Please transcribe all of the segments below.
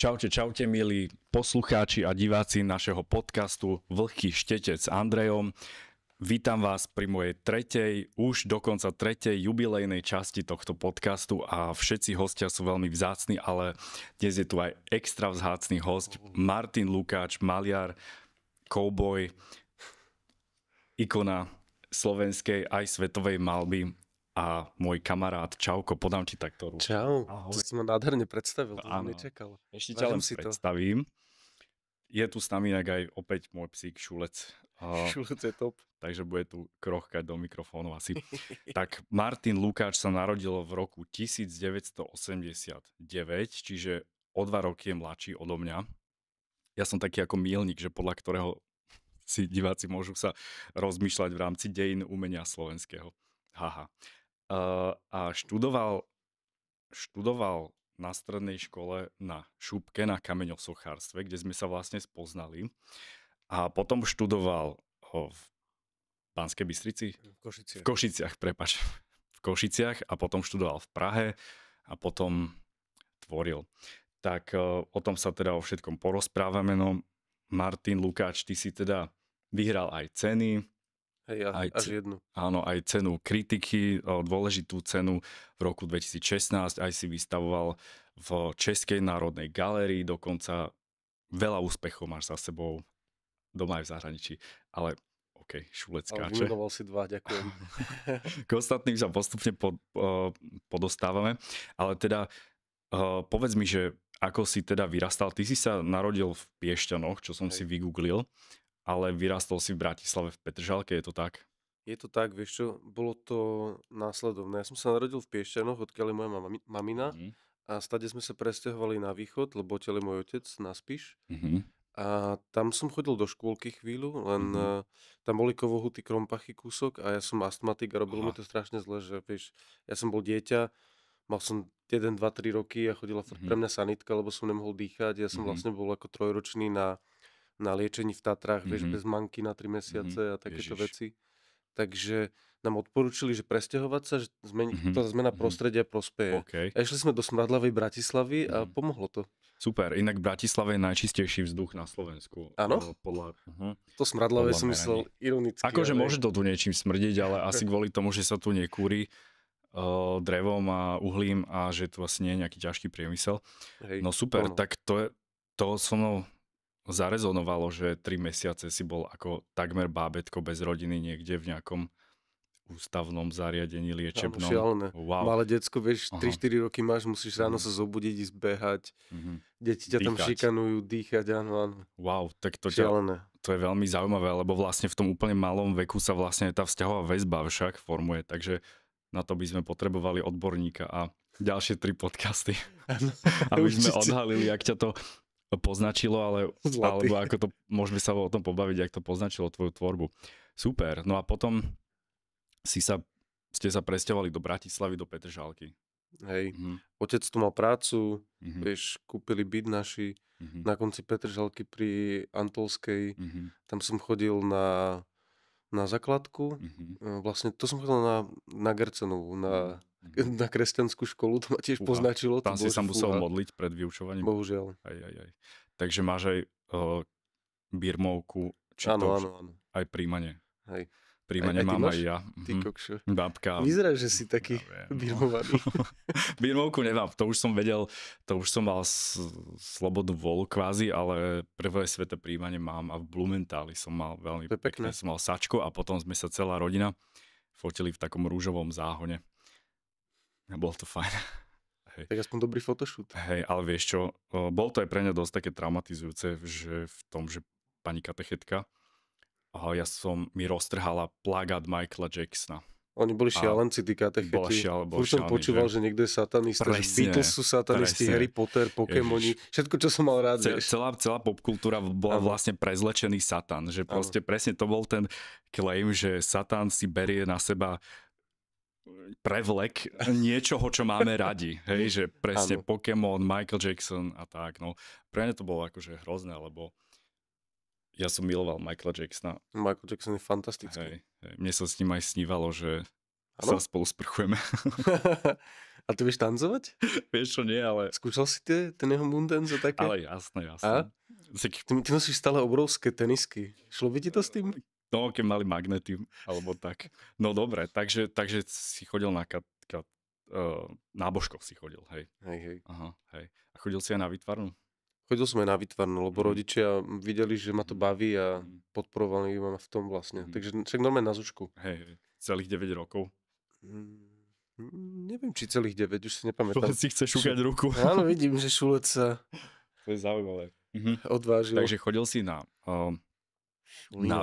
Čaute, čaute, milí poslucháči a diváci našeho podcastu Vlhký štetec s Andrejom. Vítam vás pri mojej dokonca tretej jubilejnej časti tohto podcastu a všetci hostia sú veľmi vzácni, ale dnes je tu aj extra vzácny host Martin Lukáč, maliar, cowboy, ikona slovenskej aj svetovej malby a môj kamarát. Čauko, podám ti takto ruku. Čau, to si ma nádherne predstavil, to som nečakal. Ešte ťa len predstavím. Je tu s nami inak aj opäť môj psík Šulec. Šulec je top. Takže bude tu krochkať do mikrofónu asi. Tak Martin Lukáč sa narodil v roku 1989, čiže o 2 roky je mladší odo mňa. Ja som taký ako míľnik, že podľa ktorého si diváci môžu sa rozmýšľať v rámci dejín umenia slovenského. Haha. A študoval na strednej škole na Šupke na kameňosochárstve, kde sme sa vlastne spoznali. A potom študoval v Banskej Bystrici? V Košiciach, prepáč. V Košiciach a potom študoval v Prahe a potom tvoril. Tak o tom sa teda o všetkom porozprávame. No, Martin Lukáč, ty si teda vyhral aj ceny. Hej, až jednu. Áno, aj cenu kritiky, dôležitú cenu v roku 2016, aj si vystavoval v Českej národnej galérii, dokonca veľa úspechov máš za sebou doma aj v zahraničí, ale OK, Šulec skáče. Ale vymenoval si 2, ďakujem. K ostatným sa postupne podostávame, ale teda povedz mi, že ako si teda vyrastal, ty si sa narodil v Piešťanoch, čo som si vygooglil, ale vyrastol si v Bratislave v Petržalke, je to tak? Je to tak, vieš čo, bolo to následovné. Ja som sa narodil v Piešťanoch, odkiaľ je moja mamina a stade sme sa presťahovali na východ, lebo odtiaľ je môj otec na Spiš. A tam som chodil do škôlky chvíľu, len tam boli kovohuty, krompachy kúsok a ja som astmatik a robilo mi to strašne zle, že vieš, ja som bol dieťa, mal som 1, 2, 3 roky a chodila pre mňa sanitka, lebo som nemohol dýchať. Ja som vlastne bol ako 3-ročný na liečení v Tatrách, vieš, bez manky na 3 mesiace a takéto veci. Takže nám odporúčili, že presťahovať sa, že tá zmena prostredia prospeje. Okay. A išli sme do smradlavej Bratislavy a pomohlo to. Super, inak v Bratislave je najčistejší vzduch na Slovensku. Áno? To smradlavé som myslel ironicky. Akože môže to tu niečím smrdiť, ale asi kvôli tomu, že sa tu nekúri drevom a uhlím a že tu asi nie je nejaký ťažký priemysel. No super, tak to so mnou zarezonovalo, že 3 mesiace si bol ako takmer bábätko bez rodiny niekde v nejakom ústavnom zariadení liečebnom. Šialené. Wow. Malé decko, vieš, 3-4 roky máš, musíš ráno sa zobudiť, ísť behať. Deti ťa tam šikanujú, dýchať, áno. Wow, tak to je veľmi zaujímavé, lebo vlastne v tom úplne malom veku sa vlastne tá vzťahová väzba však formuje, takže na to by sme potrebovali odborníka a ďalšie 3 podcasty, aby sme odhalili, jak ťa to poznačilo, alebo ako to, môžeme sa o tom pobaviť, jak to poznačilo tvoju tvorbu. Super, no a potom ste sa presťahovali do Bratislavy, do Petržalky. Hej, otec tu mal prácu, vieš, kúpili byt naši na konci Petržalky pri Antolskej, tam som chodil na základku, vlastne to som chodil na Gercenovú, na kresťanskú školu, to ma tiež poznačilo. Tam si sa musel modliť pred vyučovaním? Bohužiaľ. Aj. Takže máš aj birmovku, či áno. Aj príjmanie. Hej. Príjmanie mám aj ja. Ty kokšo. Babka. Vyzerá, že si taký birmovaný. Birmovku nemám, to už som vedel, to už som mal slobodnú vôľu kvázi, ale prvé sveté príjmanie mám a v Blumentáli som mal veľmi pekné. Som mal sačko a potom sme sa celá rodina fotili v takom rúžovom záhone. A bolo to fajn. Hej. Tak aspoň dobrý photoshoot. Hej, ale vieš čo, bolo to aj pre mňa dosť také traumatizujúce, že v tom, že pani katechetka mi roztrhala plagát Michaela Jacksona. Oni boli šialenci, tí katecheti. Už som počúval, že niekto je satanista, že Beatles sú satanisti, Harry Potter, Pokémoni, všetko, čo som mal rád. Celá popkultúra bola vlastne prezlečený satan, že proste presne to bol ten claim, že satan si berie na seba prevlek niečoho, čo máme radi. Hej, že presne Pokémon, Michael Jackson a tak. No, pre mňa to bolo akože hrozné, lebo ja som miloval Michaela Jacksona. Michael Jackson je fantastický. Hej. Mne sa s ním aj snívalo, že sa spolu sprchujeme. A ty vieš tancovať? Vieš čo, nie, ale... Skúšal si ten jeho moondance a také? Ale jasné. A? Ty nosíš stále obrovské tenisky. Šlo by ti to s tým? No, keď mali magnety, alebo tak. No dobre, takže si chodil na nábožkov si chodil, hej. Hej. Aha, hej. A chodil si aj na výtvarnú? Chodil som aj na výtvarnú, lebo rodičia videli, že ma to baví a podporovali ma v tom vlastne. Takže však normálne na Zušku. Hej, celých 9 rokov. Neviem, či celých 9, už si nepamätám. Šulec si chce šúkať ruku. Áno, vidím, že Šulec sa To je zaujímavé. odvážil. Takže chodil si na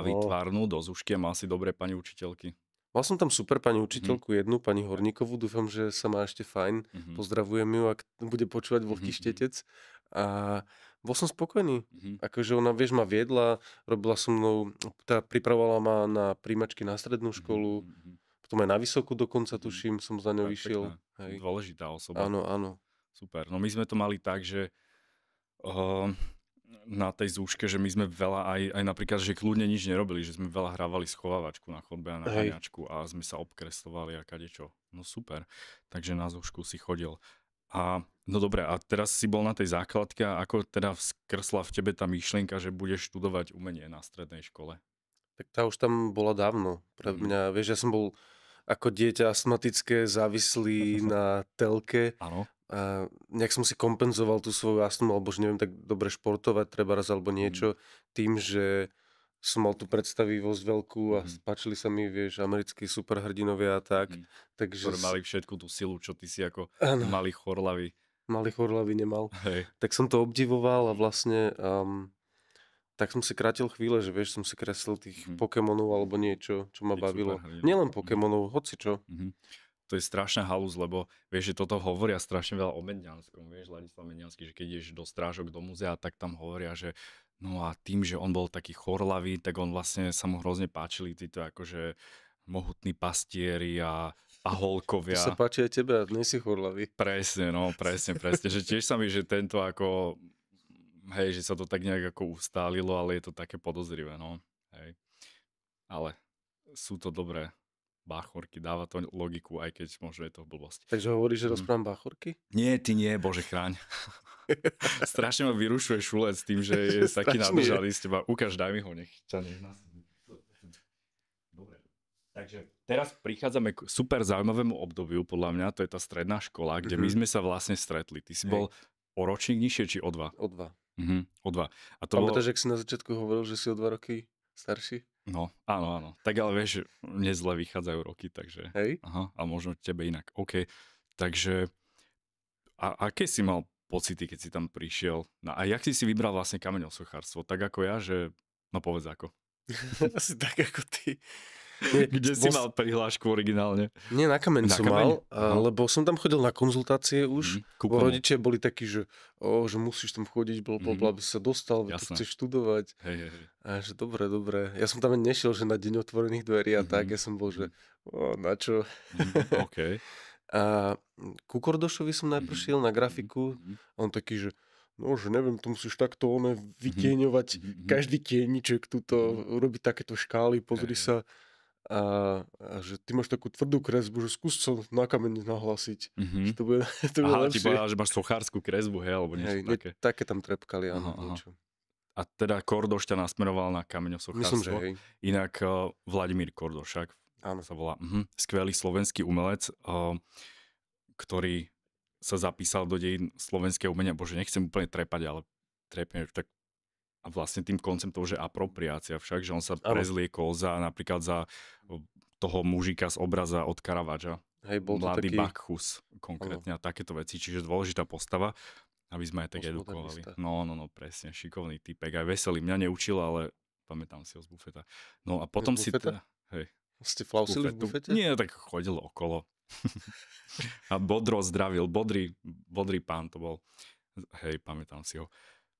výtvarnú do Zušky a mal si dobré pani učiteľky. Mal som tam super pani učiteľku jednu, pani Horníkovú, dúfam, že sa má ešte fajn. Pozdravujem ju, ak bude počúvať Vlhký štetec. A bol som spokojný. Akože ona, vieš, ma viedla, robila so mnou, pripravovala ma na príjmačky na strednú školu, potom aj na vysokú dokonca, tuším, som za ňou išiel. Hej. Dôležitá osoba. Áno. Super. No my sme to mali tak, že na tej Zúške, že my sme veľa aj napríklad, že kľudne nič nerobili, že sme veľa hrávali schovávačku na chodbe a na haňačku a sme sa obkreslovali a kadečo. No super. Takže na Zúšku si chodil. A no dobre, a teraz si bol na tej základke a ako teda vskrsla v tebe tá myšlienka, že budeš študovať umenie na strednej škole? Tak tá už tam bola dávno. Pre mňa, vieš, ja som bol ako dieťa astmatické, závislý na telke. Áno. A nejak som si kompenzoval tú svoju astmu, alebo že neviem tak dobre športovať treba raz alebo niečo, tým, že som mal tú predstavivosť veľkú a páčili sa mi, vieš, americkí superhrdinovia a tak. Takže ktoré mali všetku tú silu, čo ty si ako malý chorlavý. Malý chorlavý nemal. Hej. Tak som to obdivoval a vlastne tak som si krátil chvíle, že vieš, som si kreslil tých Pokémonov alebo niečo, čo ma bavilo. Nielen Pokémonov, hocičo. To je strašná halúz, lebo vieš, že toto hovoria strašne veľa o Medňanskom, vieš, Ladislav Medňanský, že keď ideš do Strážok, do múzea, tak tam hovoria, že no a tým, že on bol taký chorlavý, tak on vlastne sa mu hrozne páčili títo akože mohutní pastieri a holkovia. To sa páči aj tebe, a nie si chorlavý. Presne, že tiež sa mi, že tento ako, hej, že sa to tak nejak ako ustálilo, ale je to také podozrivé, no, hej. Ale sú to dobré báchorky, dáva to logiku, aj keď možno je to blbosť. Takže hovoríš, že rozprávam báchorky? Nie, ty nie, bože chráň. Strašne ma vyrušuje Šulec tým, že je taký nadržaný z teba. Ukáž, daj mi ho, nech ťa nehnasí. Dobre. Takže teraz prichádzame k super zaujímavému obdobiu, podľa mňa, to je tá stredná škola, kde my sme sa vlastne stretli. Ty si bol o ročník nižšie, či o 2? O 2. O 2. Pamätáš, ak si na začiatku hovoril, že si o 2 roky starší? No, áno. Tak ale vieš, mne zle vychádzajú roky, takže... Hej? Aha, a možno tebe inak. OK. Takže, a aké si mal pocity, keď si tam prišiel? No, a jak si vybral vlastne kameňosochárstvo? Tak ako ja, že... No povedz ako. Asi tak ako ty. Kde si mal prihlášku originálne? Nie, na kameň som mal, lebo som tam chodil na konzultácie už. Rodičia boli takí, že musíš tam chodiť, aby si sa dostal, veď to chceš študovať. Hej. A že dobre. Ja som tam ani nešiel, že na deň otvorených dverí a tak. Ja som bol, že na čo? OK. A ku Kordošovi som najprv šiel na grafiku. A on taký, že že neviem, to musíš takto vytieňovať. Každý tieňiček tuto robí takéto škály, pozri sa. A že ty máš takú tvrdú kresbu, že skús sa na kameň nahlásiť. Že to bude lepšie. Ti povedal, že máš sochárskú kresbu, hej, alebo niečo také. Také tam trepkali, áno. A teda Kordoš ťa nasmeroval na kameňosochárstvo. Myslím, že hej. Inak Vladimír Kordošák sa volá. Skvelý slovenský umelec, ktorý sa zapísal do dejín slovenského umenia. Bože, nechcem úplne trepať, ale trepne tak. A vlastne tým konceptom, že apropriácia však, že on sa prezliekol napríklad za toho mužika z obraza od Caravaggia. Hej, bol to Mladý taký... Bacchus konkrétne a takéto veci. Čiže dôležitá postava, aby sme aj tak edukovali. No, presne, šikovný typek. Aj veselý. Mňa neučil, ale pamätám si ho z bufeta. No a potom si... Hej. Ste flausili v bufete? Nie, tak chodil okolo. A bodro zdravil. Bodrý pán to bol. Hej, pamätám si ho.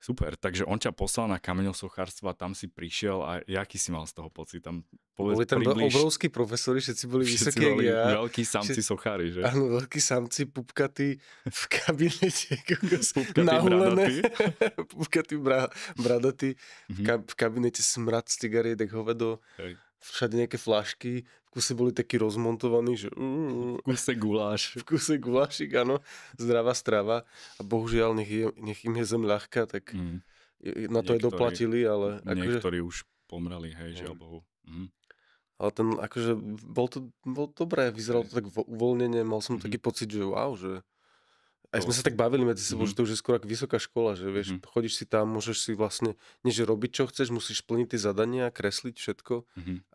Super, takže on ťa poslal na kameňosochárstvo a tam si prišiel a jaký si mal z toho pocit? Boli tam obrovskí profesori, všetci boli vysoké. Veľkí samci sochári, že? Áno, veľkí samci, pupkatí v kabinete, nahulené. Pupkatí bradatí, v kabinete smrad z cigariet, tak hovedo. všade nejaké flašky, v kuse boli takí rozmontovaní, že V kuse guláš. v kuse gulášik, áno, zdravá strava a bohužiaľ nech im je zem ľahká, tak na to aj doplatili, ale akože... Niektorí už pomreli, hej, žiaľ Bohu. Ale ten, akože, bol dobré, vyzeralo to tak uvoľnenie, mal som taký pocit, že wow, že aj sme sa tak bavili medzi sebou, že to už je skôr ako vysoká škola, že vieš, chodíš si tam, môžeš si vlastne, nie že robiť čo chceš, musíš plniť tie zadania, kresliť všetko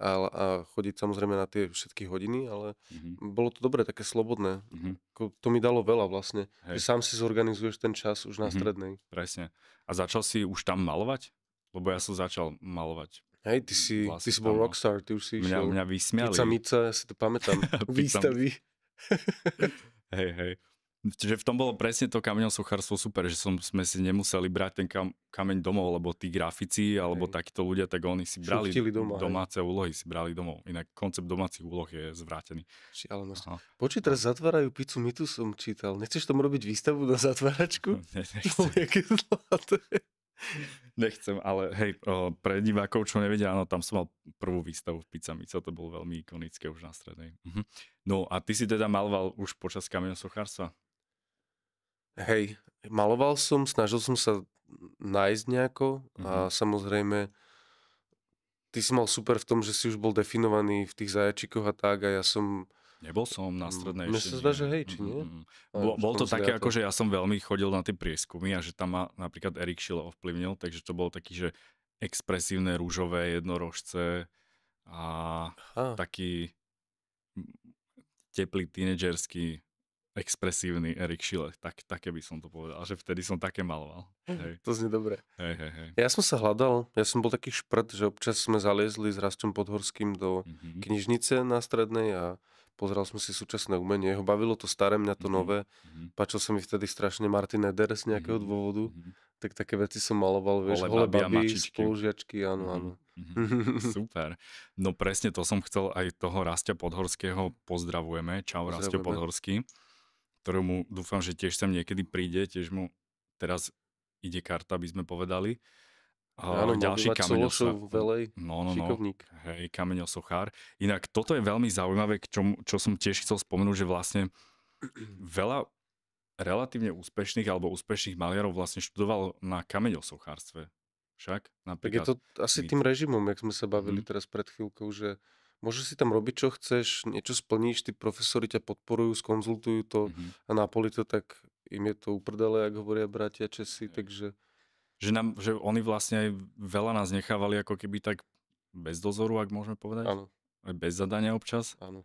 a chodiť samozrejme na tie všetky hodiny, ale bolo to dobré, také slobodné. To mi dalo veľa vlastne, že sám si zorganizuješ ten čas už na strednej. Presne. A začal si už tam malovať? Lebo ja som začal malovať. Hej, ty si bol rockstar, ty už si išiel. Mňa vysmiali. Mica, ja si to pamätám. Výstavy. Hej. Čiže v tom bolo presne to kameňosochárstvo super, že sme si nemuseli brať ten kameň domov, lebo tí grafici alebo takíto ľudia, tak oni si brali domáce úlohy, si brali domov. Inak koncept domácich úloh je zvrátený. Počuj, teraz zatvárajú pizzu Mitu, som čítal. Nechceš tam robiť výstavu na zatváračku? Nechcem, ale hej, pre divákov, čo nevedia, áno, tam som mal prvú výstavu v Pizza Mica, to bolo veľmi ikonické už na strednej. No a ty si teda maloval už počas kameňosochárstva? Hej, maloval som, snažil som sa nájsť nejako a samozrejme ty si mal super v tom, že si už bol definovaný v tých zajačikoch a tak a ja som... Nebol som na strednej ešte. Mne sa zdá, že hej, či nie? Bol to také, ako že ja som veľmi chodil na tie prieskumy a že tam ma napríklad Erik Schiele ovplyvnil, takže to bolo taký, že expresívne rúžové jednorožce a taký teplý tínedžerský expresívny Erik Schiele, také by som to povedal, že vtedy som také maloval. Hej. To znie dobre. Hej. Ja som sa hľadal, ja som bol taký šprt, že občas sme zaliezli s Rastom Podhorským do knižnice na strednej a pozeral som si súčasné umenie. Ho bavilo to staré, mňa to nové. Páčil sa mi vtedy strašne Martin Eder z nejakého dôvodu. Tak také veci som maloval, vieš, holé baby, spolužiačky, áno. Super. No presne to som chcel aj toho Rastia Podhorského pozdravujeme. Čau, Rastio Podhorský, ktorému dúfam, že tiež sem niekedy príde, tiež mu teraz ide karta, by sme povedali. Áno, ďalší kameňosochár. Šikovník. Hej, kameňosochár. Inak toto je veľmi zaujímavé, čo som tiež chcel spomenúť, že vlastne veľa relatívne úspešných alebo úspešných maliarov vlastne študoval na kameňosochárstve. Však? Tak je to asi tým režimom, jak sme sa bavili teraz pred chvíľkou, že môžeš si tam robiť, čo chceš, niečo splníš, tí profesori ťa podporujú, skonzultujú to a na poli to tak im je to uprdele, jak hovoria bratia Česi, takže... Že oni vlastne aj veľa nás nechávali ako keby tak bez dozoru, ak môžeme povedať. Áno. Aj bez zadania občas. Áno.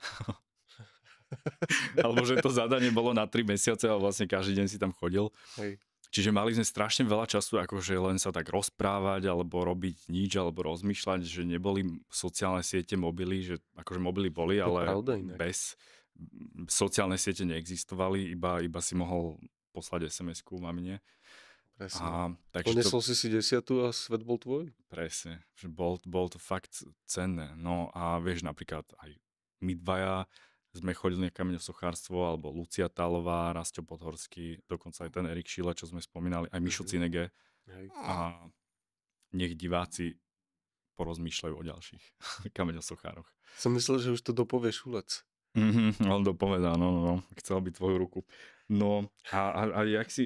Alebo že to zadanie bolo na 3 mesiace a vlastne každý deň si tam chodil. Hej. Čiže mali sme strašne veľa času akože len sa tak rozprávať alebo robiť nič alebo rozmýšľať, že neboli sociálne siete, mobily, že akože mobily boli, ale bez sociálne siete neexistovali, iba si mohol poslať SMS-ku mamine. Presne. Ponesol si 10 a svet bol tvoj? Presne, že bol to fakt cenné. No a vieš, napríklad aj my dvaja sme chodili na kameňosochárstvo, alebo Lucia Tálová, Rastio Podhorský, dokonca aj ten Erik Schiele, čo sme spomínali, aj Mišo Cinege. A nech diváci porozmýšľajú o ďalších kameňosochároch. Som myslel, že už to dopovie Šulec. On dopovedá, no. Chcel by tvoju ruku. No a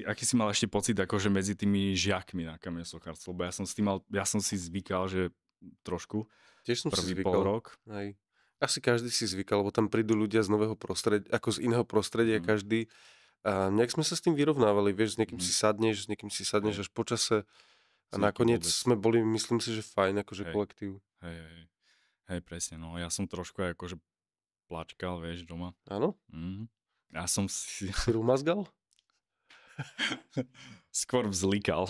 aký si mal ešte pocit akože medzi tými žiakmi na kameňosochárstvo? Lebo ja som si zvykal, že trošku. Tiež som prvý si zvykal. Pol rok. Hej. Asi každý si zvykal, lebo tam prídu ľudia z nového prostredia, ako z iného prostredia každý. A nejak sme sa s tým vyrovnávali, vieš, s niekým si sadneš až po čase. A nakoniec sme boli, myslím si, že fajn, akože kolektív. Hej, presne, no. Ja som trošku akože plačkal, vieš, doma. Áno? Ja som si... Si rumazgal? Skôr vzlikal.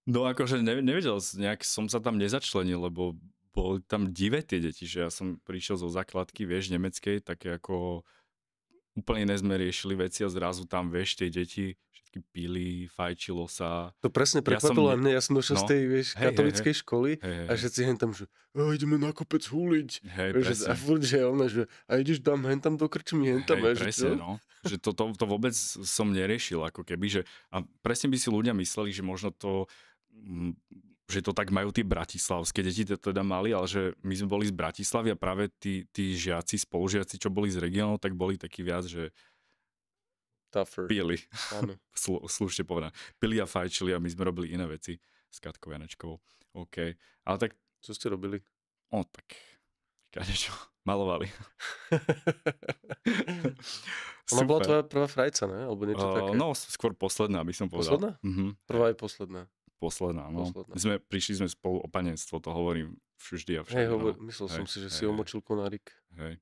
No akože nevedel, nejak som sa tam nezačlenil, lebo boli tam divé tie deti, že ja som prišiel zo základky, vieš, nemeckej, také ako úplne iné sme riešili veci a zrazu tam, vieš, tie deti všetky pili, fajčilo sa. To presne prekvapilo aj mne, ja som došiel z tej, vieš, katolíckej školy a všetci hen tam, že ideme na kopec huliť. A furt, že ona, že a ideš tam, hen tam do krčmy, hen tam, vieš. Presne, no. Že to vôbec som neriešil, ako keby, že a presne by si ľudia mysleli, že možno to že to tak majú tí bratislavské deti, to teda mali, ale že my sme boli z Bratislavy a práve tí žiaci, spolužiaci, čo boli z regiónov, tak boli takí viac, že Tougher. pili. Áno. Slušne povedané. Pili a fajčili a my sme robili iné veci s Katkou Janečkovou. OK. Ale tak... Čo ste robili? Tak... Kadečo. Malovali. Ona bola tvoja prvá frajca, ne? Alebo niečo také? No, skôr posledná, by som povedal. Posledná? Prvá je posledná. Posledná, no. Posledná. Prišli sme spolu o panenstvo, to hovorím vždy a všade. Myslel som si, že si omočil konárik. Hej.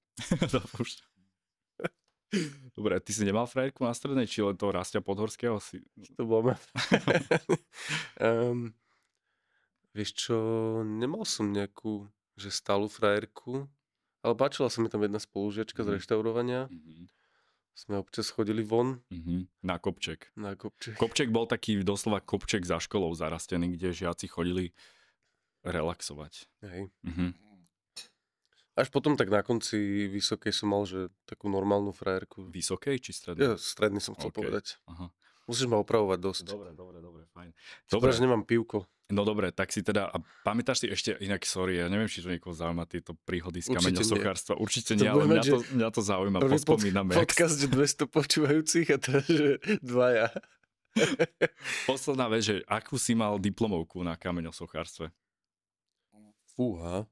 Dobre, ty si nemal frajerku na strednej, či len toho Rastia Podhorského? To bola vieš čo, nemal som nejakú, že stálu frajerku, ale páčila sa mi tam jedna spolužiačka z reštaurovania. Sme občas chodili von. Na kopček. Na kopček. Kopček bol taký doslova kopček za školou zarastený, kde žiaci chodili relaxovať. Hej. Až potom tak na konci vysokej som mal, že takú normálnu frajerku. Vysokej či strednej? Ja, stredný som chcel povedať. Aha. Musíš ma opravovať dosť. Dobre, fajn. Dobre, že nemám pivko. No dobre, tak si teda, a pamätáš si ešte inak, sorry, ja neviem, či to niekoho zaujíma, tieto príhody z kameňosochárstva. Určite nie, ale mňa to zaujíma, pospomíname. Podcast 200 počúvajúcich a teraz, že 2. Posledná vec, že akú si mal diplomovku na kameňosochárstve? Fúha.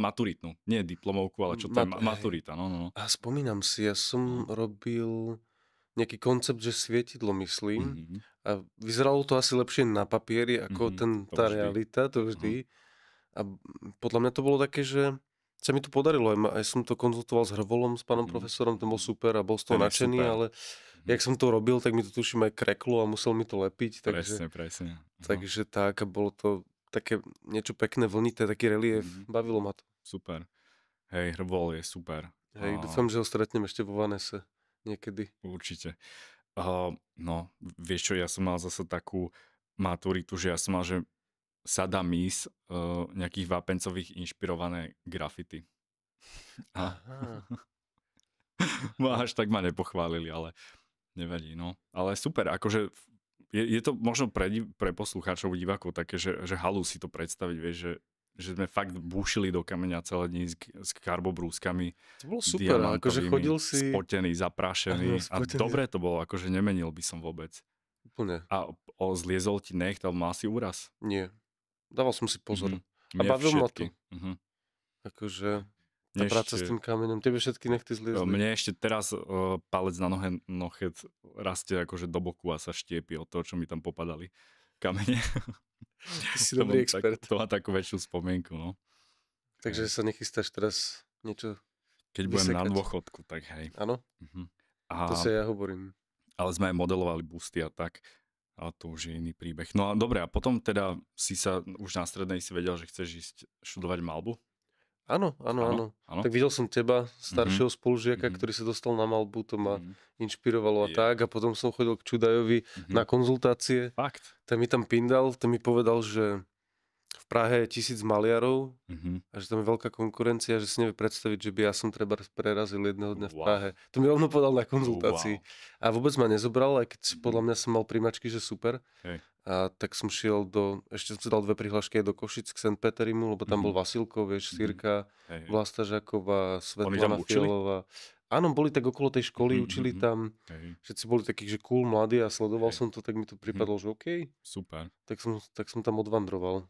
Maturitnú. Nie diplomovku, ale čo to je maturita. No. A spomínam si, ja som robil nejaký koncept, že svietidlo, myslím. A vyzeralo to asi lepšie na papieri, ako tá realita, to vždy. A podľa mňa to bolo také, že sa mi to podarilo. Aj som to konzultoval s Hrvolom, s pánom profesorom, ten bol super a bol z toho nadšený, ale jak som to robil, tak mi to tuším aj kreklo a musel mi to lepiť. Presne. Takže tak, a bolo to také niečo pekné, vlnité, taký relief. Bavilo ma to. Super. Hej, Hrvol je super. Hej, dúfam, že ho stretnem ešte vo Vanese niekedy. Určite. No, vieš čo, ja som mal zase takú maturitu, že ja som mal, že sada mis nejakých vápencových inšpirované grafity. Až tak ma nepochválili, ale nevadí, no. Ale super, akože je to možno pre poslucháčov, divákov také, že halú si to predstaviť, vieš, že sme fakt búšili do kameňa celé dni s karbobrúskami. To bolo super, akože chodil si... Spotený, zaprášený. A dobre to bolo, akože nemenil by som vôbec. Úplne. A zliezol ti nech, tam mal si úraz? Nie. Dával som si pozor. A bavil ma to. Akože tá práca s tým kameňom. Tebe všetky nechty zliezli. Mne ešte teraz palec na nochet rastie akože do boku a sa štiepi od toho, čo mi tam popadali kamene. Ty si dobrý expert. To má takú väčšiu spomienku, no. Takže sa nechystáš teraz niečo keď budem na dôchodku, tak hej. Áno? To sa ja hovorím. Ale sme aj modelovali busty a tak. Ale to už je iný príbeh. No a dobre, a potom teda si sa už na strednej si vedel, že chceš ísť študovať maľbu? Áno. Tak videl som teba, staršieho spolužiaka, ktorý sa dostal na maľbu, to ma inšpirovalo a tak. A potom som chodil k Čudajovi na konzultácie. Fakt? Ten mi tam pindal, ten mi povedal, že v Prahe je 1000 maliarov a že tam je veľká konkurencia, že si nevie predstaviť, že by ja som treba prerazil jedného dňa v Prahe. To mi rovno povedal na konzultácii. A vôbec ma nezobral, aj keď podľa mňa som mal primačky, že super. A tak som šiel ešte som si dal 2 prihlášky aj do Košic k St. Peterimu, lebo tam bol Vasilkov, vieš, Sirka, Vlasta Žaková, Svetlana Fialová. Áno, boli tak okolo tej školy, učili tam. Všetci boli takí, že cool, mladí a sledoval som to, tak mi to pripadlo, že OK. Super. Tak som tam odvandroval.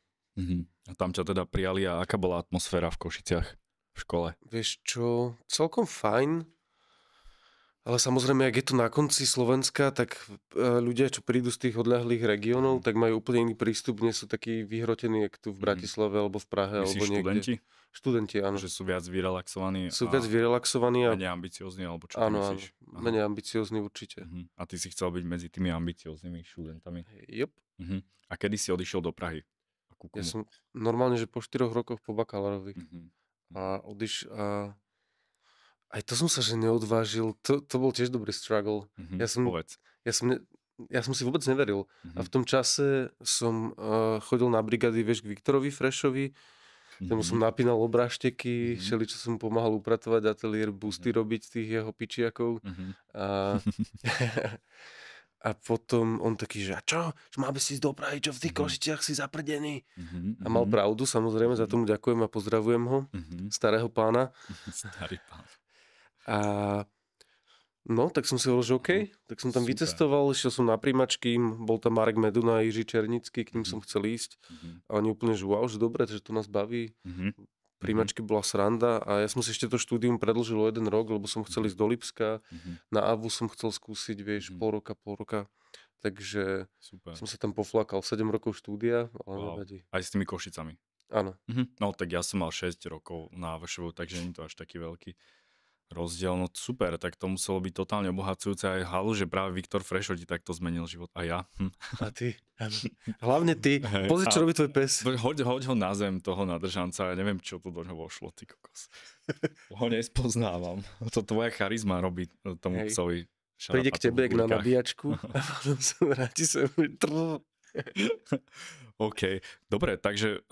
A tam ťa teda prijali a aká bola atmosféra v Košiciach v škole? Vieš čo, celkom fajn. Ale samozrejme, ak je to na konci Slovenska, tak ľudia, čo prídu z tých odľahlých regiónov, tak majú úplne iný prístup, nie sú takí vyhrotení, jak tu v Bratislave alebo v Prahe. Myslíš alebo niekde. Študenti? Študenti, áno. Že sú viac vyrelaxovaní. Viac vyrelaxovaní. Menej ambiciozní, alebo čo ty myslíš? Áno, menej ambiciozní určite. A ty si chcel byť medzi tými ambicioznými študentami? Yep. A kedy si odišiel do Prahy? Ja som normálne, že po 4 rokoch po bakalárovi. A aj to som sa že neodvážil. To bol tiež dobrý struggle. Ja som si vôbec neveril. A v tom čase som chodil na brigády, vieš, k Viktorovi Frešovi. Tomu som napínal obrážteky, čo som mu pomáhal upratovať ateliér, busty robiť tých jeho pičiakov. A potom on taký, že a čo? Že máme si ísť do Prahy, čo v tých Košiciach si zaprdený? A mal pravdu, samozrejme, za tomu ďakujem a pozdravujem ho, starého pána. Starý pán. A no, tak som si hovoril, že OK, tak som tam vycestoval, išiel som na príjmačky, bol tam Marek Meduna a Jiří Černický, k ním som chcel ísť. A oni úplne, že wow, že dobre, že to nás baví. Príjmačky bola sranda a ja som si ešte to štúdium predĺžil o 1 rok, lebo som chcel ísť do Lipska. Na AVU som chcel skúsiť, vieš, pol roka. Takže som sa tam poflakal 7 rokov štúdia, ale nevadí. Aj s tými Košicami? Áno. No tak ja som mal 6 rokov na VŠV, takže nie je to až taký veľký rozdiel. No super, tak to muselo byť totálne obohacujúce aj halu, že práve Viktor Frešo ti takto zmenil život. A ja. A ty. Hlavne ty. Pozri, čo robí tvoj pes. Hoď ho na zem, toho nadržanca. Ja neviem, čo tu do ňoho vošlo, ty kokos. Ho nespoznávam. To tvoja charizma robí tomu psovi. Príde k tebe na nabíjačku a potom sa vráti sa. OK, dobre, takže,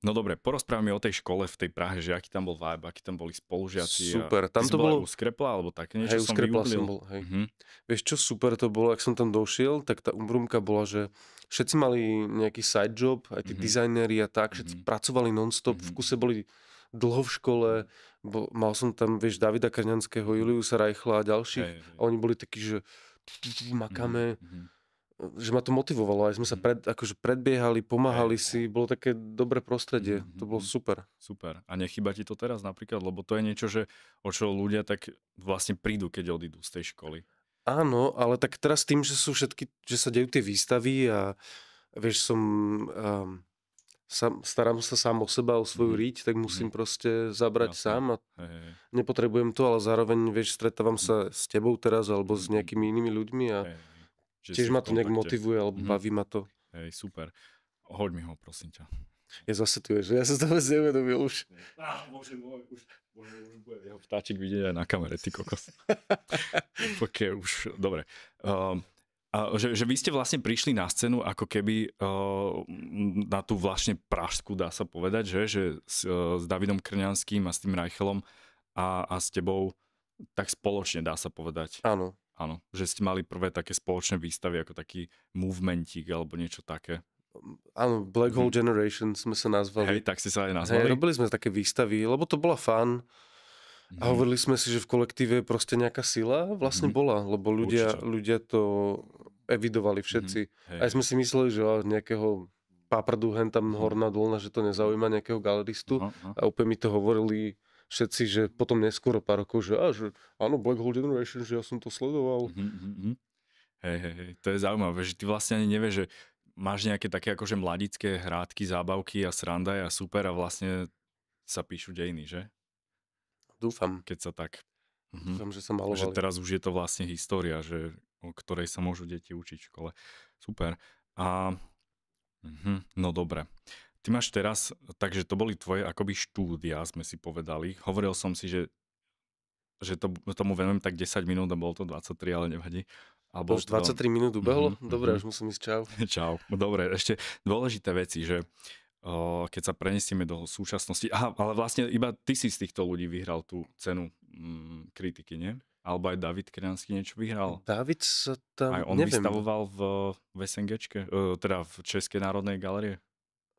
no dobre, porozprávaj mi o tej škole v tej Prahe, že aký tam bol vibe, akí tam boli spolužiaci. Super, tam to bolo... u Skrepla, alebo také niečo som bol, hej. Vieš čo, super to bolo, ak som tam došiel, tak tá umbrumka bola, že všetci mali nejaký side job, aj tí dizajnéri a tak, všetci pracovali non-stop, v kuse boli dlho v škole, mal som tam, vieš, Davida Krňanského, Juliusa Reichla a ďalších, a oni boli takí, že makáme, že ma to motivovalo, aj sme sa predbiehali, pomáhali si, bolo také dobré prostredie, to bolo super. Super. A nechýba ti to teraz napríklad, lebo to je niečo, že o čo ľudia tak vlastne prídu, keď odídu z tej školy. Áno, ale tak teraz tým, že sú všetky, že sa dejú tie výstavy a vieš, starám sa sám o seba, o svoju riť, tak musím proste zabrať sám a nepotrebujem to, ale zároveň, vieš, stretávam sa s tebou teraz alebo s nejakými inými ľuďmi a tiež ma to nejak motivuje, alebo baví ma to. Hej, super. Hoď mi ho, prosím ťa. Ja zase tu je, že ja sa to vôbec neuvedomil už. Bože môj, už bude jeho vtáčik vidieť aj na kamere, ty kokos. Okay, už, dobre. Že vy ste vlastne prišli na scénu ako keby na tú vlastne pražskú, dá sa povedať, že s Davidom Krňanským a s tým Reichelom a s tebou tak spoločne, dá sa povedať. Áno. Áno, že ste mali prvé také spoločné výstavy, ako taký movementík alebo niečo také. Áno, Black Hole Generation sme sa nazvali. Hej, tak ste sa aj nazvali? Hej, robili sme také výstavy, lebo to bola fun. A hovorili sme si, že v kolektíve proste nejaká sila vlastne bola, lebo ľudia to evidovali všetci. Aj sme si mysleli, že nejakého páprdu hen tam horná dolná, že to nezaujíma nejakého galeristu. A úplne mi to hovorili všetci, že potom neskôr pár rokov, že áno, Black Hole Generation, že ja som to sledoval. Hej, to je zaujímavé, že ty vlastne ani nevieš, že máš nejaké také akože mladické hrádky, zábavky a sranda a super a vlastne sa píšu dejiny, že? Dúfam. Keď sa tak... Dúfam, že sa malovali. Že teraz už je to vlastne história, že, o ktorej sa môžu deti učiť v škole. Super. No dobre. Ty máš teraz, takže to boli tvoje akoby štúdia, sme si povedali. Hovoril som si, že tomu venujem tak 10 minút a bolo to 23, ale nevadí. Už 23 minút ubehlo? Dobre, už musím ísť, čau. Čau. Dobre, ešte dôležité veci, že keď sa prenesieme do súčasnosti, ale vlastne iba ty si z týchto ľudí vyhral tú cenu kritiky, nie? Alebo aj David Krňanský niečo vyhral? David sa tam, aj on neviem. vystavoval v SNGčke, teda v Českej národnej galerie?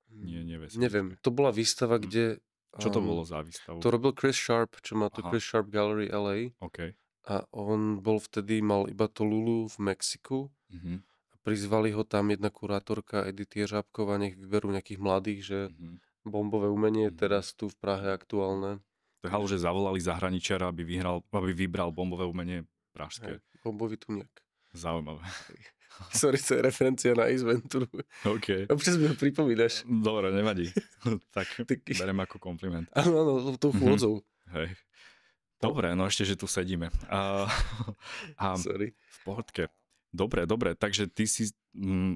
Nie v SNGčke. Neviem, to bola výstava, kde... Čo to bolo za výstavu? To robil Chris Sharp, čo má tu Chris Sharp Gallery LA. OK. A on bol vtedy, mal iba to Lulu v Mexiku. A prizvali ho tam jedna kurátorka Edith Jeřábková, nech vyberú nejakých mladých, že bombové umenie je teraz tu v Prahe aktuálne. Tak že zavolali zahraničiara, aby vybral bombové umenie pražské. Bombový tuniak. Zaujímavé. Sorry, to je referencia na Ace Ventura. OK. Občas mi ho pripomínaš. Dobre, nevadí. Tak berem ako kompliment. Áno, tou chôdzou. Hej. Dobre, no ešte, že tu sedíme. Sorry. V pohodke. Dobre, takže ty si...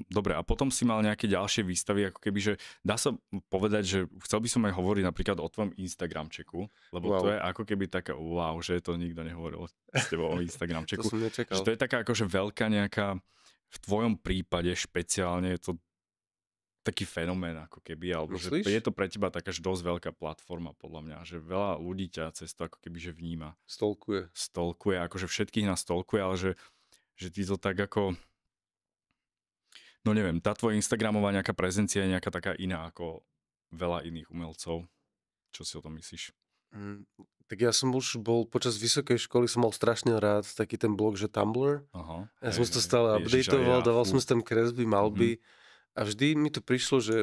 Dobre, a potom si mal nejaké ďalšie výstavy, ako keby, že dá sa povedať, že chcel by som aj hovoriť napríklad o tvojom Instagramčeku, lebo to je ako keby taká, že to nikto nehovoril s tebou o Instagramčeku. To som nečakal. Že to je taká akože veľká nejaká, v tvojom prípade špeciálne je to taký fenomén ako keby, alebo že je to pre teba taká dosť veľká platforma podľa mňa, že veľa ľudí ťa cez to ako keby, že vníma. Stalkuje, akože všetkých nás stalkuje, ale že ty to tak ako No neviem, tá tvoja Instagramová nejaká prezencia je nejaká taká iná ako veľa iných umelcov. Čo si o tom myslíš? Tak ja som už bol počas vysokej školy, som mal strašne rád taký ten blog, že Tumblr. Aha, Ja som si to hej. stále Ježiš, aj updateoval, ja, dával som fú. si tam kresby, malby a vždy mi to prišlo, že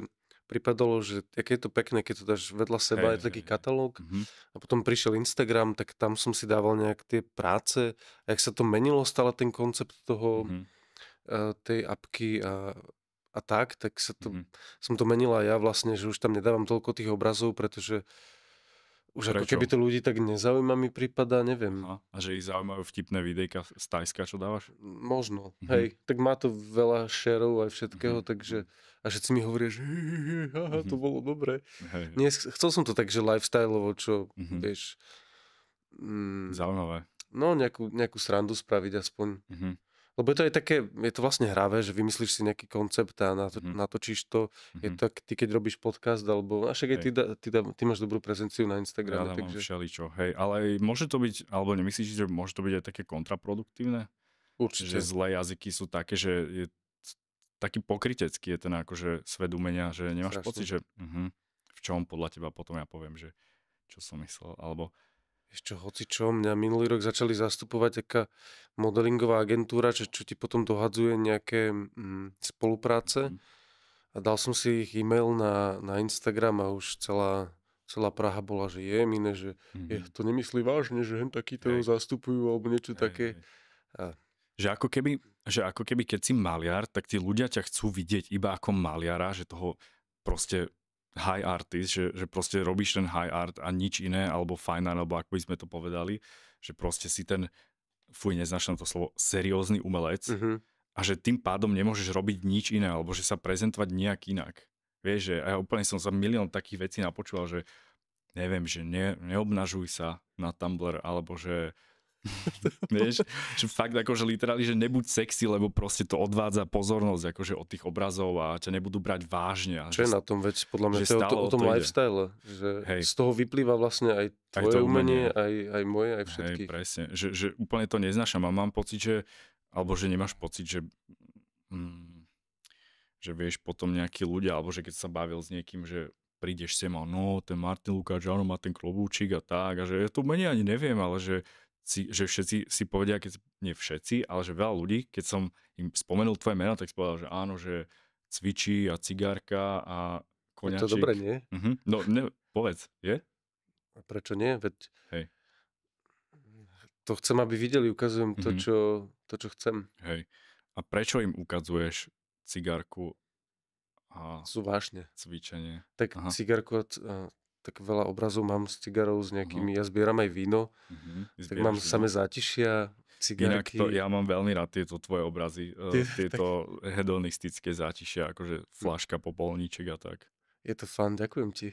pripadalo, že aké je to pekné, keď to dáš vedľa seba, je to taký katalóg. A potom prišiel Instagram, tak tam som si dával nejak tie práce. A jak sa to menilo stále ten koncept toho, tej apky a tak som to menil aj ja vlastne, že už tam nedávam toľko tých obrazov, pretože už ako Prečo? keby to ľudí tak nezaujíma mi prípada, neviem. Aha. A že ich zaujímajú vtipné videjka z Tajska, čo dávaš? Možno, hej. Tak má to veľa shareov aj všetkého, takže a všetci mi hovoria, že haha, to bolo dobré. Hej. Nie, chcel som to tak, že lifestyleovo, čo vieš... Zaujímavé. No, nejakú srandu spraviť aspoň. Lebo je to aj také, je to vlastne hravé, že vymyslíš si nejaký koncept a natočíš to. Je to tak, ty keď robíš podcast, alebo a však aj ty máš dobrú prezenciu na Instagrame. Ja tam mám Takže... všeličo, hej. Ale môže to byť, alebo nemyslíš, že môže to byť aj také kontraproduktívne? Určite. Že zlé jazyky sú také, že je taký pokrytecký je ten akože svet umenia, že nemáš pocit, že v čom podľa teba potom ja poviem, že čo som myslel, alebo... Ešte hocičo, mňa minulý rok začali zastupovať taká modelingová agentúra, čo ti potom dohadzuje nejaké spolupráce. A dal som si ich e-mail na Instagram a už celá Praha bola, že je iné, že to nemyslí vážne, že hen takýto zastupujú alebo niečo také. A... Že ako keby keď si maliar, tak tí ľudia ťa chcú vidieť iba ako maliara, že toho proste high artist, že proste robíš ten high art a nič iné, alebo fine art, alebo ako by sme to povedali, že proste si ten, neznášam to slovo, seriózny umelec a že tým pádom nemôžeš robiť nič iné, alebo že sa prezentovať nejak inak. Vieš, že ja úplne som sa milión takých vecí napočúval, že neviem, že neobnažuj sa na Tumblr, alebo že vieš, že fakt akože literálne, že nebuď sexy, lebo proste to odvádza pozornosť akože od tých obrazov a ťa nebudú brať vážne. Čo je na tom vec? Podľa mňa to je o tom lifestyle, že z toho vyplýva vlastne aj tvoje umenie, aj moje, aj všetkých. Hej, presne, že úplne to neznášam a mám pocit, že, alebo že nemáš pocit, že vieš potom nejakí ľudia, alebo že keď sa bavil s niekým, že prídeš sem a no, ten Martin Lukáč, áno, má ten klobúčik a tak, a že ja to menej ani neviem, ale že všetci si povedia, nie všetci, ale že veľa ľudí, keď som im spomenul tvoje meno, tak si povedal, že áno, že cvičí a cigárka a koňačik. Je to dobré, nie? No, povedz, je? A prečo nie? Veď hej. To chcem, aby videli, ukazujem to, čo chcem. Hej. A prečo im ukazuješ cigárku a sú vážne. Cvičenie? Tak cigárku tak veľa obrazov mám s cigarou, s nejakými, ja zbieram aj víno, tak mám samé zátišia, cigárky. Inak ja mám veľmi rád tieto tvoje obrazy, tieto hedonistické zátišia, akože fľaška, popolníček a tak. Je to fun, ďakujem ti.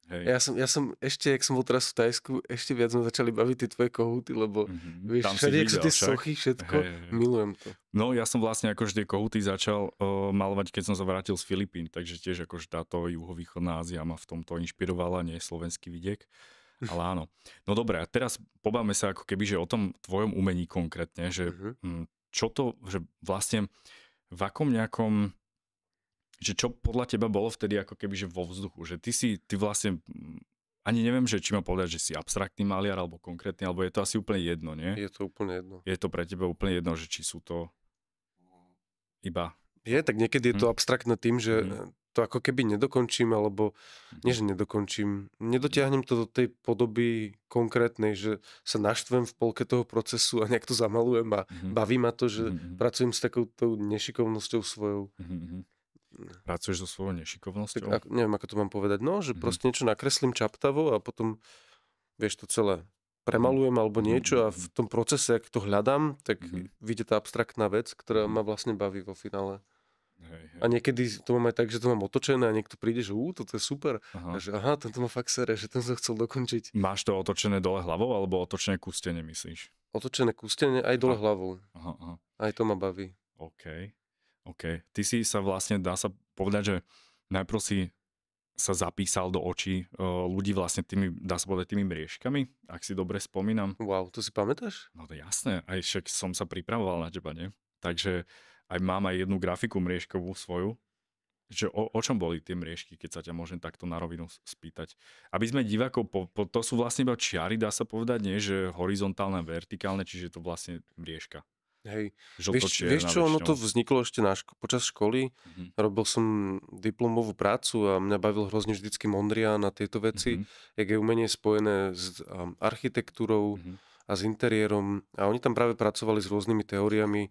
Hej. Ja som ešte, jak som bol teraz v Tajsku, ešte viac sme začali baviť tie tvoje kohúty, lebo vieš, všade, jak sú tie sochy, všetko, milujem to. No ja som vlastne akože tie kohúty začal malovať, keď som sa vrátil z Filipín, takže tiež akože táto juhovýchodná Ázia ma v tomto inšpirovala, nie slovenský vidiek, ale áno. No dobré, a teraz pobavme sa ako keby, že o tom tvojom umení konkrétne, že čo to, že vlastne v akom nejakom, že čo podľa teba bolo vtedy ako keby, že vo vzduchu, že ty vlastne, ani neviem, že či mám povedať, že si abstraktný maliar, alebo konkrétny, alebo je to asi úplne jedno, nie? Je to úplne jedno. Je to pre teba úplne jedno, že či sú to iba... Je, tak niekedy je to abstraktné tým, že to ako keby nedokončím, alebo nie, že nedokončím, nedotiahnem to do tej podoby konkrétnej, že sa naštvem v polke toho procesu a nejak to zamalujem a baví ma to, že pracujem s takouto nešikovnosťou svojou. Pracuješ so svojou nešikovnosťou? Tak, neviem, ako to mám povedať. No, že proste niečo nakreslím čaptavo a potom, vieš, to celé premalujem alebo niečo a v tom procese, ak to hľadám, tak vyjde tá abstraktná vec, ktorá ma vlastne baví vo finále. Hej. A niekedy to mám aj tak, že to mám otočené a niekto príde, že toto je super. A že tento má fakt sere, že ten som chcel dokončiť. Máš to otočené dole hlavou alebo otočené kústene, myslíš? Otočené kústene aj dole hlavou. Aha. Aj to ma baví. OK. Ty si sa vlastne, dá sa povedať, že najprv si sa zapísal do očí ľudí vlastne tými, dá sa povedať, tými mriežkami, ak si dobre spomínam. Wow, to si pamätáš? No to jasné, aj však som sa pripravoval na teba, nie? Takže aj mám aj jednu grafiku mriežkovú svoju, že o čom boli tie mriežky, keď sa ťa môžem takto na rovinu spýtať. Aby sme divákov, to sú vlastne iba čiary, dá sa povedať, nie, že horizontálne, vertikálne, čiže to vlastne mriežka. Hej. Žlto-čierna Vieš čo, ono väčšinou. to vzniklo ešte počas školy. Robil som diplomovú prácu a mňa bavil hrozne vždycky Mondrian a tieto veci, jak je umenie spojené s architektúrou a s interiérom. A oni tam práve pracovali s rôznymi teóriami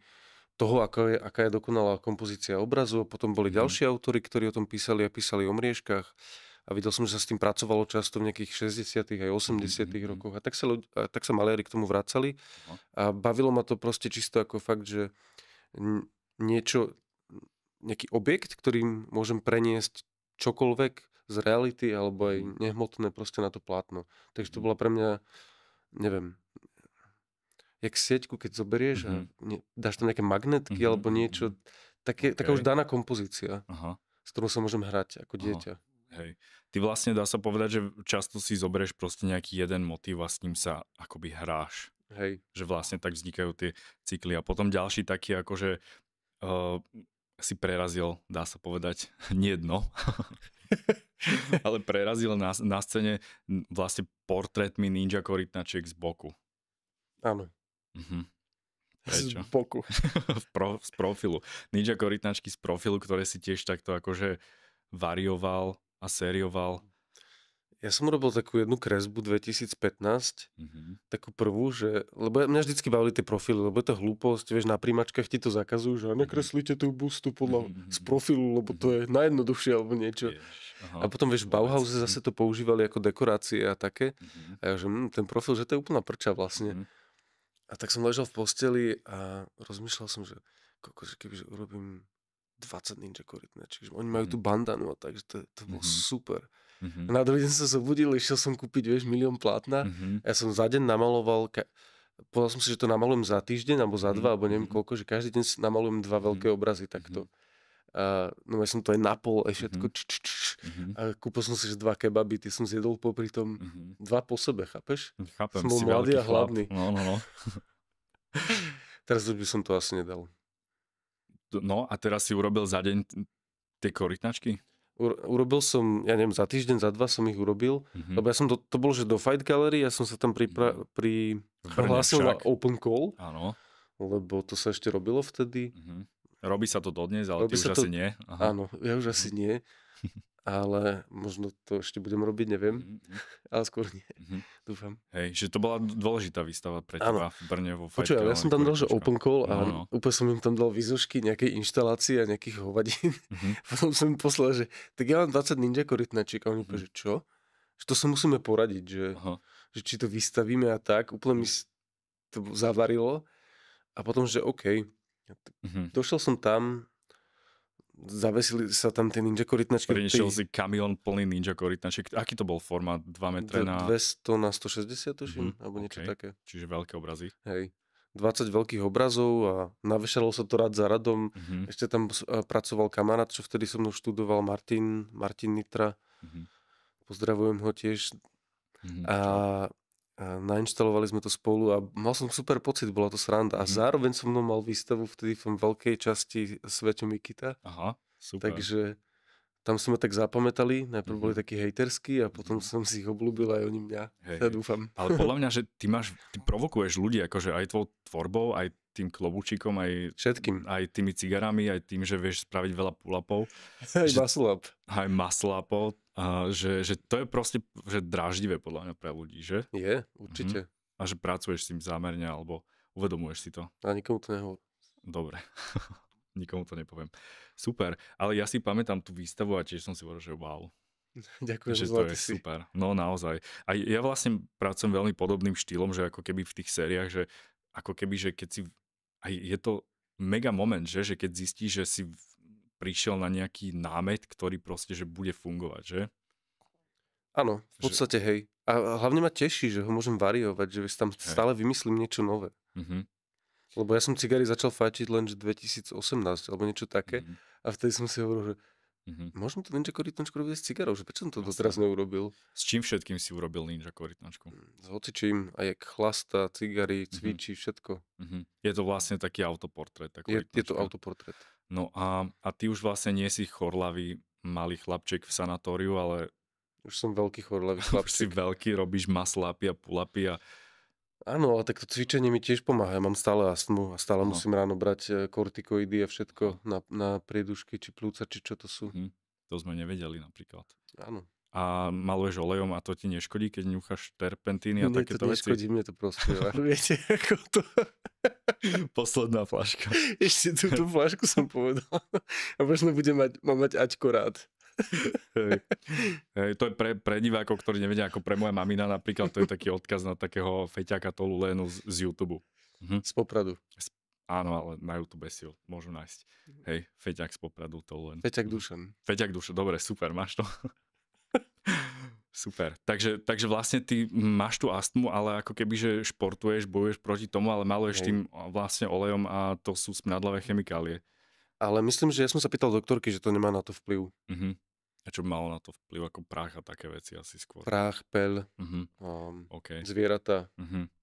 toho, aká je dokonalá kompozícia obrazu. A potom boli ďalší autori, ktorí o tom písali a písali o mriežkach. A videl som, že sa s tým pracovalo často v nejakých 60. aj 80. rokoch. A tak sa maliari k tomu vracali. A bavilo ma to proste čisto ako fakt, že nejaký objekt, ktorým môžem preniesť čokoľvek z reality alebo aj nehmotné proste na to plátno. Takže to bola pre mňa, neviem, jak sieťku, keď zoberieš a dáš tam nejaké magnetky alebo niečo, taká už daná kompozícia, s ktorou sa môžem hrať ako dieťa. Hej. Ty vlastne dá sa povedať, že často si zoberieš proste nejaký jeden motív a s ním sa akoby hráš. Hej. Že vlastne tak vznikajú tie cykly. A potom ďalší taký akože si prerazil, dá sa povedať, nie dno, ale prerazil na scéne vlastne portrétmi ninja korytnačiek z boku. Áno. Prečo? Z boku. Z profilu. Ninja korytnačky z profilu, ktoré si tiež takto akože varioval a sérioval. Ja som robil takú jednu kresbu 2015, takú prvú, lebo mňa vždycky bavili tie profily, lebo je to hlúposť, vieš, na príjmačkách ti to zakazujú, že nekreslíte tú bustu z profilu, lebo to je najjednoduchšie alebo niečo. A potom, vieš, v Bauhause zase to používali ako dekorácie a také. A ja, že ten profil, že to je úplná prča vlastne. A tak som ležal v posteli a rozmýšľal som, že kebyže urobím 20 ninja korytnačiek, že oni majú tú bandanu a takže to bolo super. Na druhý deň som sa zobudil, išiel som kúpiť, vieš, 1 000 000 plátna. Ja som za deň namaloval, povedal som si, že to namalujem za týždeň, alebo za 2, alebo neviem koľko, že každý deň namalujem 2 veľké obrazy takto. No ja som to aj napol, aj všetko. A kúpil som si, že 2 kebaby, ty som zjedol popri tom 2 po sebe, chápeš? Chápem, som bol si mladý veľký a hladný. No. Teraz už by som to asi nedal. No a teraz si urobil za deň tie korytnačky? Urobil som, ja neviem, za týždeň, za 2 som ich urobil, lebo ja som to bolo, že do Fight Gallery, ja som sa tam prihlásil na open call, lebo to sa ešte robilo vtedy. Robí sa to dodnes, ale ty už asi nie. Áno, ja už asi nie, ale možno to ešte budem robiť, neviem, ale skôr nie, dúfam. Hej, že to bola dôležitá výstava pre teba v Brne vo Fight Počuj, Gallery. ja som tam dal, že open call a úplne som im tam dal výzošky nejakej inštalácie a nejakých hovadín. Potom som im poslal, že tak ja mám 20 ninja korytnačiek a oni povedali, že čo? Že to sa musíme poradiť, že či to vystavíme a tak. Úplne mi to zavarilo. A potom, že OK. Došiel som tam, zavesili sa tam tie ninja korytnačky. Prinešiel si kamión plný ninja korytnačiek. Aký to bol formát? 2 metre na... 200 na 160, tuším, alebo niečo také. Čiže veľké obrazy. Hej. 20 veľkých obrazov a navešalo sa to rad za radom. Ešte tam pracoval kamarát, čo vtedy so mnou študoval, Martin Nitra. Pozdravujem ho tiež. A nainštalovali sme to spolu a mal som super pocit, bola to sranda. A zároveň som mnou mal výstavu vtedy v veľkej časti Sveťo Mikita. Aha, super. Takže tam sme tak zapamätali, najprv boli takí hejterskí a potom som si ich obľúbil aj oni mňa. Ja dúfam. Ale podľa mňa, že ty provokuješ ľudí, akože aj tvojou tvorbou, aj tým klobúčikom, aj všetkým. Aj tými cigarami, aj tým, že vieš spraviť veľa pull-upov. Aj muscle-up. Aj muscle-upov. Že to je proste že dráždivé podľa mňa pre ľudí, že? Je, určite. A že pracuješ s tým zámerne, alebo uvedomuješ si to. A nikomu to nehovorím. Dobre. Nikomu to nepoviem. Super. Ale ja si pamätám tú výstavu a tiež som si hovoril, že wow. Ďakujem, že to je super. No naozaj. A ja vlastne pracujem veľmi podobným štýlom, že ako keby v tých sériách, že ako keby, že keď si... Aj je to mega moment, že keď zistíš, že si prišiel na nejaký námet, ktorý proste, že bude fungovať, že? Áno, v podstate hej. A hlavne ma teší, že ho môžem variovať, že tam stále vymyslím niečo nové. Lebo ja som cigary začal fajčiť len 2018, alebo niečo také. A vtedy som si hovoril, že Môžem to ninja korytnačku robiť s cigarou, že prečo som to Jasné. doteraz neurobil? S čím všetkým si urobil ninja korytnačku? S hocičím, aj jak chlasta, cigary, cvičí, všetko. Je to vlastne taký autoportrét. Je to autoportrét. No a ty už vlastne nie si chorlavý malý chlapček v sanatóriu, ale už som veľký chorlavý už si chlapček. veľký, robíš muscle-upy a pull-upy a Áno, ale tak to cvičenie mi tiež pomáha. Ja mám stále astmu a stále musím ráno brať kortikoidy a všetko na priedušky, či plúca, či čo to sú. To sme nevedeli napríklad. Áno. A maluješ olejom a to ti neškodí, keď ňúchaš terpentíny a takéto veci? Neškodí, mne to prospieva. Viete, ako to... Posledná fľaška. Ešte túto fľašku som povedal. A možno mám mať Aťko rád. Hej, to je pre divákov, ktorí nevedia, ako pre moja mamina napríklad, to je taký odkaz na takého feťaka Tolu Lénu z YouTube. Z Popradu. Áno, ale na YouTube si ho môžu nájsť. Hej, feťak z Popradu Tolu Lén. Feťak Dušan. Feťak Dušan, dobre, super, máš to. Super, takže vlastne ty máš tú astmu, ale ako keby, že športuješ, bojuješ proti tomu, ale maluješ tým vlastne olejom a to sú smradlavé chemikálie. Ale myslím, že ja som sa pýtal doktorky, že to nemá na to vplyv. A čo by malo na to vplyv, ako prach a také veci asi skôr? Prach, peľ, zvieratá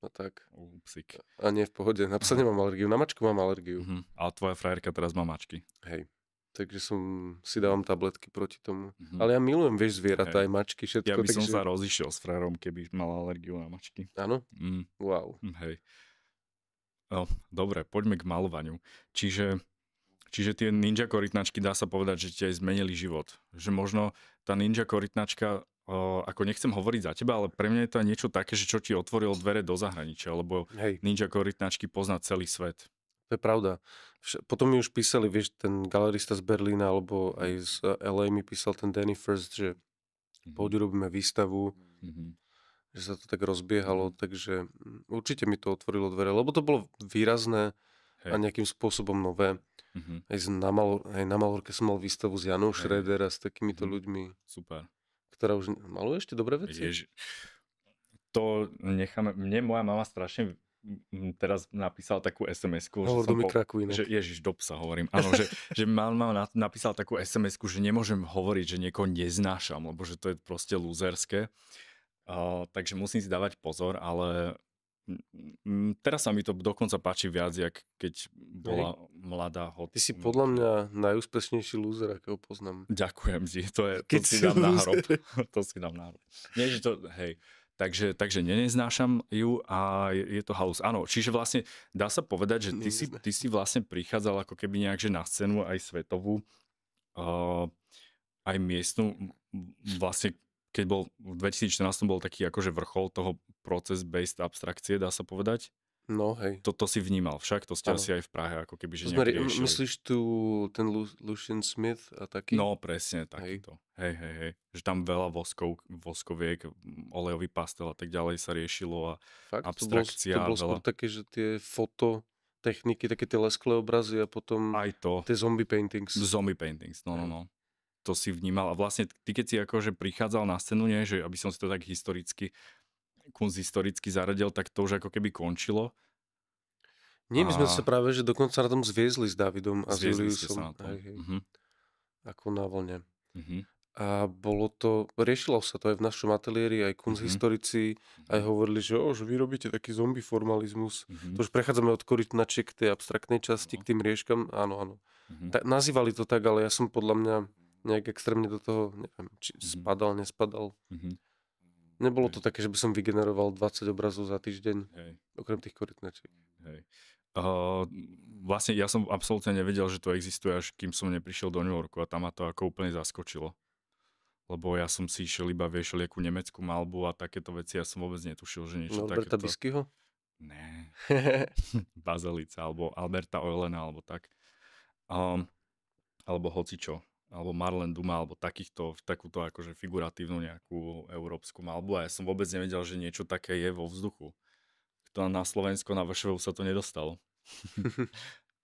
a tak. Psík. A nie v pohode. Na psa nemám alergiu, na mačku mám alergiu. Ale tvoja frajerka teraz má mačky. Hej. Takže si dávam tabletky proti tomu. Ale ja milujem, vieš, zvieratá, aj mačky, všetko. Ja by som sa rozišiel s frajerom, keby mal alergiu na mačky. Áno? Wow. Hej. No, dobre, poďme k malovaniu. Čiže tie ninja korytnačky, dá sa povedať, že ti aj zmenili život. Že možno tá ninja korytnačka, ako nechcem hovoriť za teba, ale pre mňa je to niečo také, že čo ti otvorilo dvere do zahraničia, lebo ninja korytnačky pozná celý svet. To je pravda. Potom mi už písali, vieš, ten galerista z Berlína, alebo aj z LA mi písal ten Danny First, že poď robíme výstavu, že sa to tak rozbiehalo, takže určite mi to otvorilo dvere, lebo to bolo výrazné a nejakým spôsobom nové. Aj na Malorke som mal výstavu s Janou Schroeder a s takýmito ľuďmi. Super. Ktorá už maluje ešte dobré veci? To necháme, mne moja mama strašne teraz napísal takú SMS-ku, že ježiš, do psa hovorím. Áno, že mama napísal takú SMS-ku, že nemôžem hovoriť, že niekoho neznášam, lebo že to je proste lúzerské. Takže musím si dávať pozor, ale teraz sa mi to dokonca páči viac, jak keď bola mladá. Ty si podľa mňa najúspešnejší lúzer, akého poznám. Ďakujem ti, to si dám na hrob. To si dám na hrob. Nie, že to, hej. Takže neneznášam ju a je to halus. Áno, čiže vlastne dá sa povedať, že ty si vlastne prichádzal ako keby nejak, že na scénu aj svetovú, aj miestnu. Vlastne, keď bol v 2014 bol taký akože vrchol toho process-based abstrakcie, dá sa povedať. No, hej. To si vnímal však, to ste asi aj v Prahe, ako keby, že nejak riešili. Myslíš tu ten Lucian Smith a taký? No, presne takýto. Hej. Že tam veľa voskoviek, olejový pastel a tak ďalej sa riešilo a fakt? abstrakcia. To bolo skôr také, že tie fototechniky, také tie lesklé obrazy a potom aj to. Tie zombie paintings. Zombie paintings, no. To si vnímal. A vlastne, ty keď si akože prichádzal na scénu, nie, že aby som si to tak kunsthistoricky zaradil, tak to už ako keby končilo. Nie, my sme sa práve, že dokonca na tom zviezli s Davidom a s Juliusom. Juliusom. Ako na vlne. A riešilo sa to aj v našom ateliéri, aj kunsthistorici, aj hovorili, že vy robíte taký zombie formalizmus. To už prechádzame od korytnačiek k tej abstraktnej časti, k tým rieškam. Áno. Nazývali to tak, ale ja som podľa mňa nejak extrémne do toho, neviem, či nespadal. Nebolo to také, že by som vygeneroval 20 obrazov za týždeň, okrem tých korytnačiek. Hej. Vlastne ja som absolútne nevedel, že to existuje, až kým som neprišiel do New Yorku a tam ma to ako úplne zaskočilo. Lebo ja som si išiel iba, vieš, nejakú nemeckú malbu a takéto veci, ja som vôbec netušil, že niečo takéto. Norberta Biskyho? Ne. Bazelica, alebo Alberta Eulena, alebo tak. Alebo hocičo. Alebo Marlene Duma, alebo takúto akože figuratívnu nejakú európsku malbu a ja som vôbec nevedel, že niečo také je vo vzduchu. To na Slovensko, na VŠVU sa to nedostalo.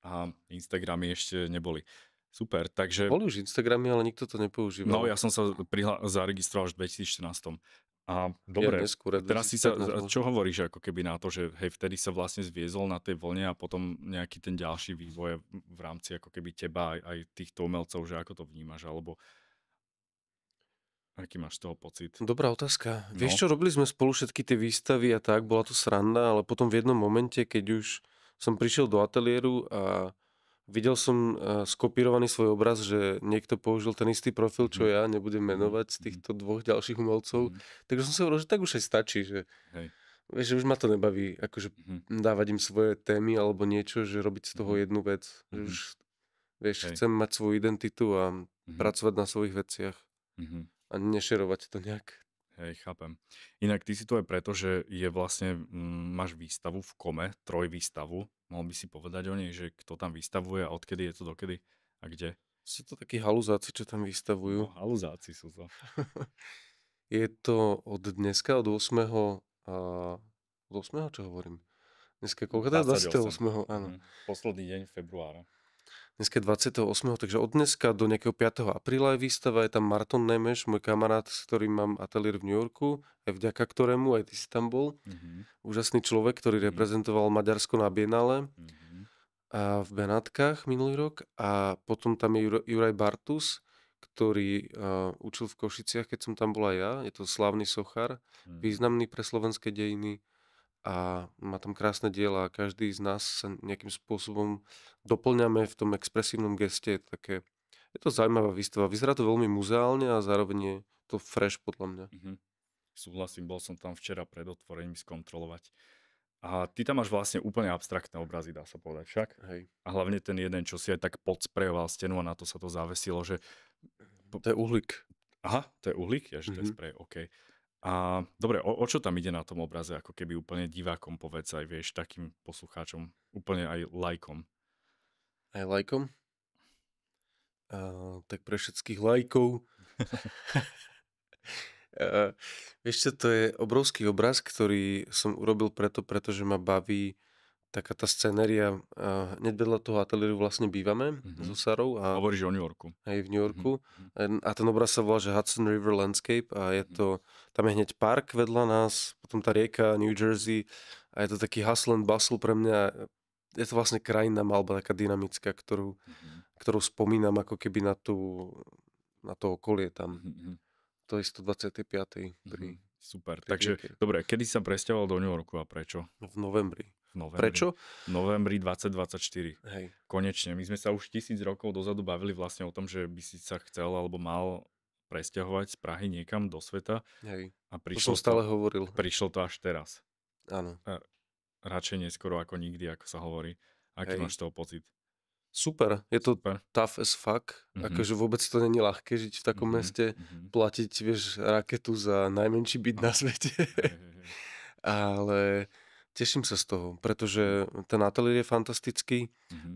A Instagramy ešte neboli. Super, takže... Boli už Instagramy, ale nikto to nepoužíval. No, ja som sa zaregistroval až v 2014. A Ja dobre, neskôr, teraz si sa, 2015 možno. čo hovoríš ako keby na to, že hej, vtedy sa vlastne zviezol na tej vlne a potom nejaký ten ďalší vývoj v rámci ako keby teba aj týchto umelcov, že ako to vnímaš, alebo aký máš z toho pocit? Dobrá otázka. No. Vieš čo, robili sme spolu všetky tie výstavy a tak, bola to sranda, ale potom v jednom momente, keď už som prišiel do ateliéru a videl som skopírovaný svoj obraz, že niekto použil ten istý profil, čo ja, nebudem menovať z týchto dvoch ďalších umelcov, takže som si hovoril, že tak už aj stačí, že, Hej. vieš, že už ma to nebaví, akože dávať im svoje témy alebo niečo, že robiť z toho jednu vec, že už, vieš, chcem mať svoju identitu a pracovať na svojich veciach a nešerovať to nejak. Hej, chápem. Inak ty si to aj preto, že je vlastne, máš výstavu v Kome, trojvýstavu. Mohol by si povedať o nej, že kto tam vystavuje a odkedy je to dokedy a kde? Sú to takí haluzáci, čo tam vystavujú. No, haluzáci sú to. Je to od dneska, od 8. Od 8. čo hovorím? Dneska koľko? 28. Áno. Posledný deň februára. Dneska je 28. Takže od dneska do nejakého 5. apríla je výstava. Je tam Marton Nemeš, môj kamarát, s ktorým mám ateliér v New Yorku, aj vďaka ktorému, aj ty si tam bol. Úžasný človek, ktorý reprezentoval Maďarsko na Bienále a v Benátkach minulý rok. A potom tam je Juraj Bartus, ktorý učil v Košiciach, keď som tam bola ja. Je to slávny sochár, významný pre slovenské dejiny a má tam krásne diela a každý z nás sa nejakým spôsobom doplňame v tom expresívnom geste. Je to zaujímavá výstava. Vyzerá to veľmi muzeálne a zároveň je to fresh podľa mňa. Súhlasím, bol som tam včera pred otvorením skontrolovať. A ty tam máš vlastne úplne abstraktné obrazy, dá sa povedať však. Hej. A hlavne ten jeden, čo si aj tak podsprejoval stenu a na to sa to zavesilo, že... To je uhlík. Aha, to je uhlík? Ja, že to je sprej, OK. A dobre, o čo tam ide na tom obraze, ako keby úplne divákom povedz aj, vieš, takým poslucháčom, úplne aj lajkom. Aj lajkom? Tak pre všetkých lajkov. Vieš čo, to je obrovský obraz, ktorý som urobil pretože ma baví taká tá scenéria. Hneď vedľa toho ateliéru vlastne bývame so Sarou. Hovoríš o New Yorku. Hej, v New Yorku. A ten obraz sa volá, že Hudson River Landscape a tam je hneď park vedľa nás, potom tá rieka New Jersey a je to taký hustle and bustle pre mňa. Je to vlastne krajina malba, taká dynamická, ktorú spomínam ako keby na to okolie tam. To je 125. Super. Takže, dobre, kedy si sa presťahoval do New Yorku a prečo? V novembri. Prečo? V novembri 2024. Hej. Konečne. My sme sa už 1000 rokov dozadu bavili vlastne o tom, že by si sa chcel alebo mal presťahovať z Prahy niekam do sveta. Hej. A to som stále hovoril. Prišlo to až teraz. Áno. Radšej neskoro ako nikdy, ako sa hovorí. Aký máš z toho pocit? Super. Je to tough as fuck. Akože vôbec to není ľahké žiť v takom meste. Platiť, vieš, raketu za najmenší byt na svete. Ale teším sa z toho, pretože ten ateliér je fantastický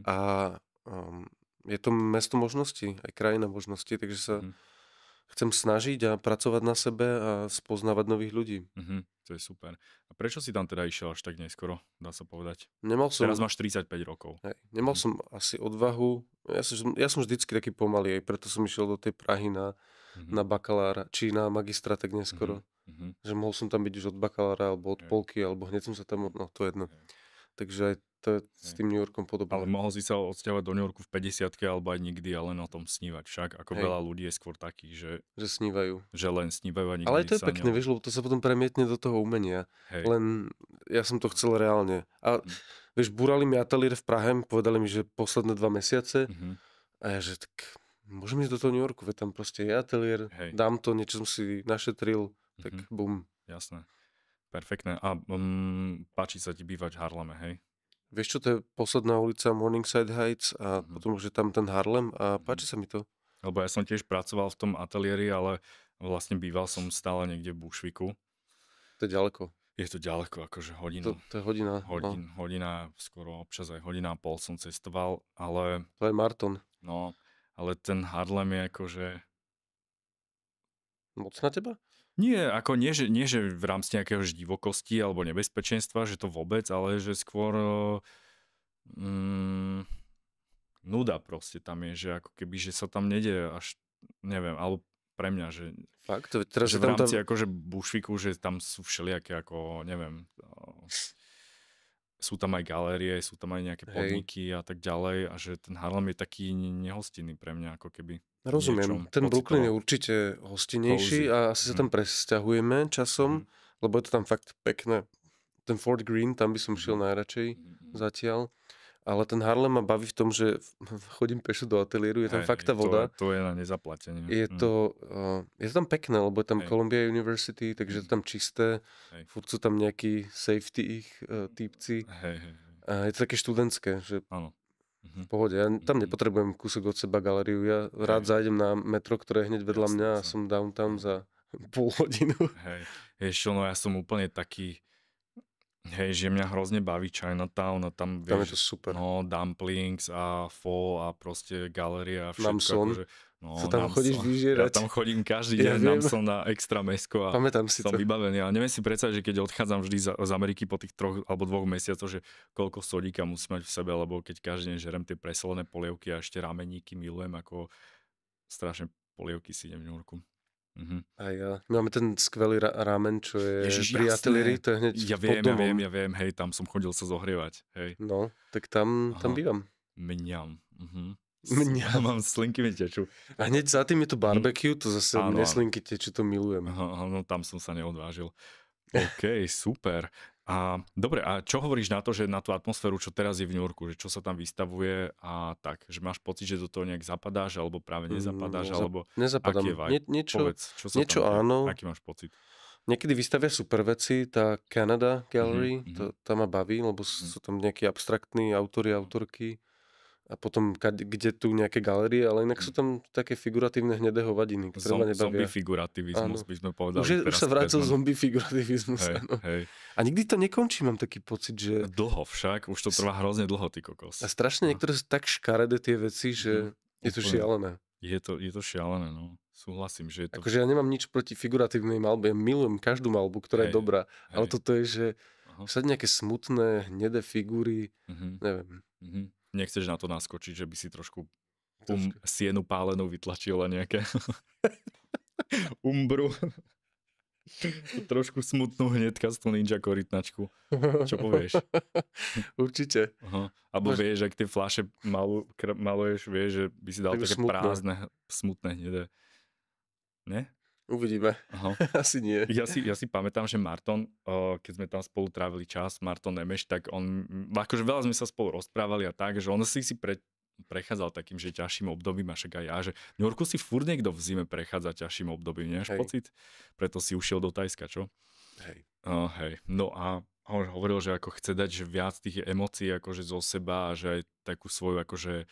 a je to mesto možností, aj krajina možností, takže sa chcem snažiť a pracovať na sebe a spoznávať nových ľudí. To je super. A prečo si tam teda išiel až tak neskoro, dá sa povedať? Teraz máš 35 rokov. Hej, nemal som asi odvahu. Ja som vždycky taký pomalý, aj preto som išiel do tej Prahy na bakalára, či na magistra tak neskoro. Že mohol som tam byť už od bakalára, alebo od polky, alebo hneď som sa tam, no to jedno. Takže aj to je s tým New Yorkom podobné. Ale mohol si sa odsťahovať do New Yorku v 50-ke alebo aj nikdy, ale len o tom snívať však. Ako veľa ľudí je skôr takých, že snívajú. Že len snívajú a nikdy ale to je pekné, vieš, lebo to sa potom premietne do toho umenia. Hej. Len ja som to chcel reálne. A vieš, búrali mi ateliér v Prahe, povedali mi, že posledné 2 mesiace. A ja, že tak môžem ísť do toho New Yorku, veď tam proste je ateliér, dám to, niečo som si našetril, tak bum. Jasné. Perfektné. A páči sa ti bývať v Harleme, hej? Vieš čo, to je posledná ulica Morningside Heights a potom už je tam ten Harlem a páči sa mi to. Lebo ja som tiež pracoval v tom ateliéri, ale vlastne býval som stále niekde v Bushwicku. To je ďaleko. Je to ďaleko, akože hodinu. To je hodina. Hodina, skoro občas aj hodina a pol som cestoval, ale... To je maraton. No, ale ten Harlem je akože... Moc na teba? Nie, ako nie, že v rámci nejakého divokosti alebo nebezpečenstva, že to vôbec, ale že skôr nuda proste tam je, že ako keby, že sa tam nedie až, neviem, alebo pre mňa, že, Fakt? Teraz že je v tam tá... rámci akože bushwicku, že tam sú všelijaké ako, neviem, sú tam aj galérie, sú tam aj nejaké Hej, podniky a tak ďalej a že ten Harlem je taký nehostinný pre mňa ako keby v rozumiem. niečom Ten Brooklyn pocitovo je určite hostinejší cozy. a asi sa tam presťahujeme časom, lebo je to tam fakt pekné. Ten Fort Greene, tam by som šiel najradšej zatiaľ. Ale ten Harlem ma baví v tom, že chodím pešo do ateliéru, je tam fakt tá voda. To je na nezaplatenie. Je to tam pekné, lebo je tam Hej. Columbia University, takže je to tam čisté. Hej. Furt sú tam nejakí safety ich týpci. Hej. A je to také študentské, že Áno. v pohode. Ja tam nepotrebujem kúsok od seba galériu. Ja rád zájdem na metro, ktoré je hneď vedľa mňa a som downtown za pol hodinu. Hej. Ešte, no ja som úplne taký, že mňa hrozne baví Chinatown a tam Tam vieš, je to super. no dumplings a pho a proste galéria a všetko. Namson. Akože, no, Sa tam chodíš vyžierať. Ja tam chodím každý deň, Namson na extra mesko a pamätám si som to. vybavený. Ale neviem si predstaviť, že keď odchádzam vždy z Ameriky po tých 3 alebo 2 mesiacoch, že koľko sodíka musím mať v sebe, lebo keď každý deň žerem tie presolené polievky a ešte rameníky milujem, ako strašne polievky si idem v New Yorku. A ja. My máme ten skvelý ramen, čo je Ježiš, pri jasné. ateliéri, to je hneď pod domom. Ja viem, hej, tam som chodil sa zohrievať, hej. No, tak tam bývam. Mňam. Mňam. Mám slinky mi tečú. A hneď za tým je to barbecue, to zase Áno, mne slinky tečú, to milujem. No tam som sa neodvážil. OK, super. A dobre, a čo hovoríš na to, že na tú atmosféru, čo teraz je v New Yorku, že čo sa tam vystavuje a tak, že máš pocit, že do toho nejak zapadáš, alebo práve nezapadáš, alebo nezapadám. aký je vibe? Niečo, Povedz, čo sa niečo tam áno. Aký máš pocit? Niekedy vystavia super veci, tá Canada Gallery, to ma baví, lebo sú tam nejakí abstraktní autori, autorky a potom kde tu nejaké galérie, ale inak sú tam také figuratívne hnedé hovadiny, ktoré ma nebavia. Zombie figurativizmus by sme povedali. Už sa vrátil zombie figurativizmus. Hej. A nikdy to nekončí, mám taký pocit, že... Dlho však, už to trvá hrozne dlho, ty kokos. A strašne niektoré sú tak škaredé tie veci, že je to šialené. Je to šialené, no. Súhlasím, že je to... Akože ja nemám nič proti figuratívnej malbe, ja milujem každú malbu, ktorá je dobrá, ale toto je, že všade nejaké smutné, hnedé figúry, neviem. Nechceš na to naskočiť, že by si trošku sienu pálenú vytlačil a nejaké umbru. Trošku smutnú hnedkastú ninja korytnačku. Čo povieš? Určite. Alebo vieš, ak tie fľaše maluješ, vieš, že by si dal také prázdne, smutné hnedé. Ne? Uvidíme. Asi nie. Ja si pamätám, že Marton, keď sme tam spolu trávili čas, Marton Nemeš, tak on, akože veľa sme sa spolu rozprávali a tak, že on si prechádzal takým, že ťažším obdobím, a však aj ja, že v New Yorku si furt niekto v zime prechádza ťažším obdobím, nemáš pocit? Preto si ušiel do Tajska, čo? Hej. No a on hovoril, že ako chce dať že viac tých emócií akože zo seba a že aj takú svoju akože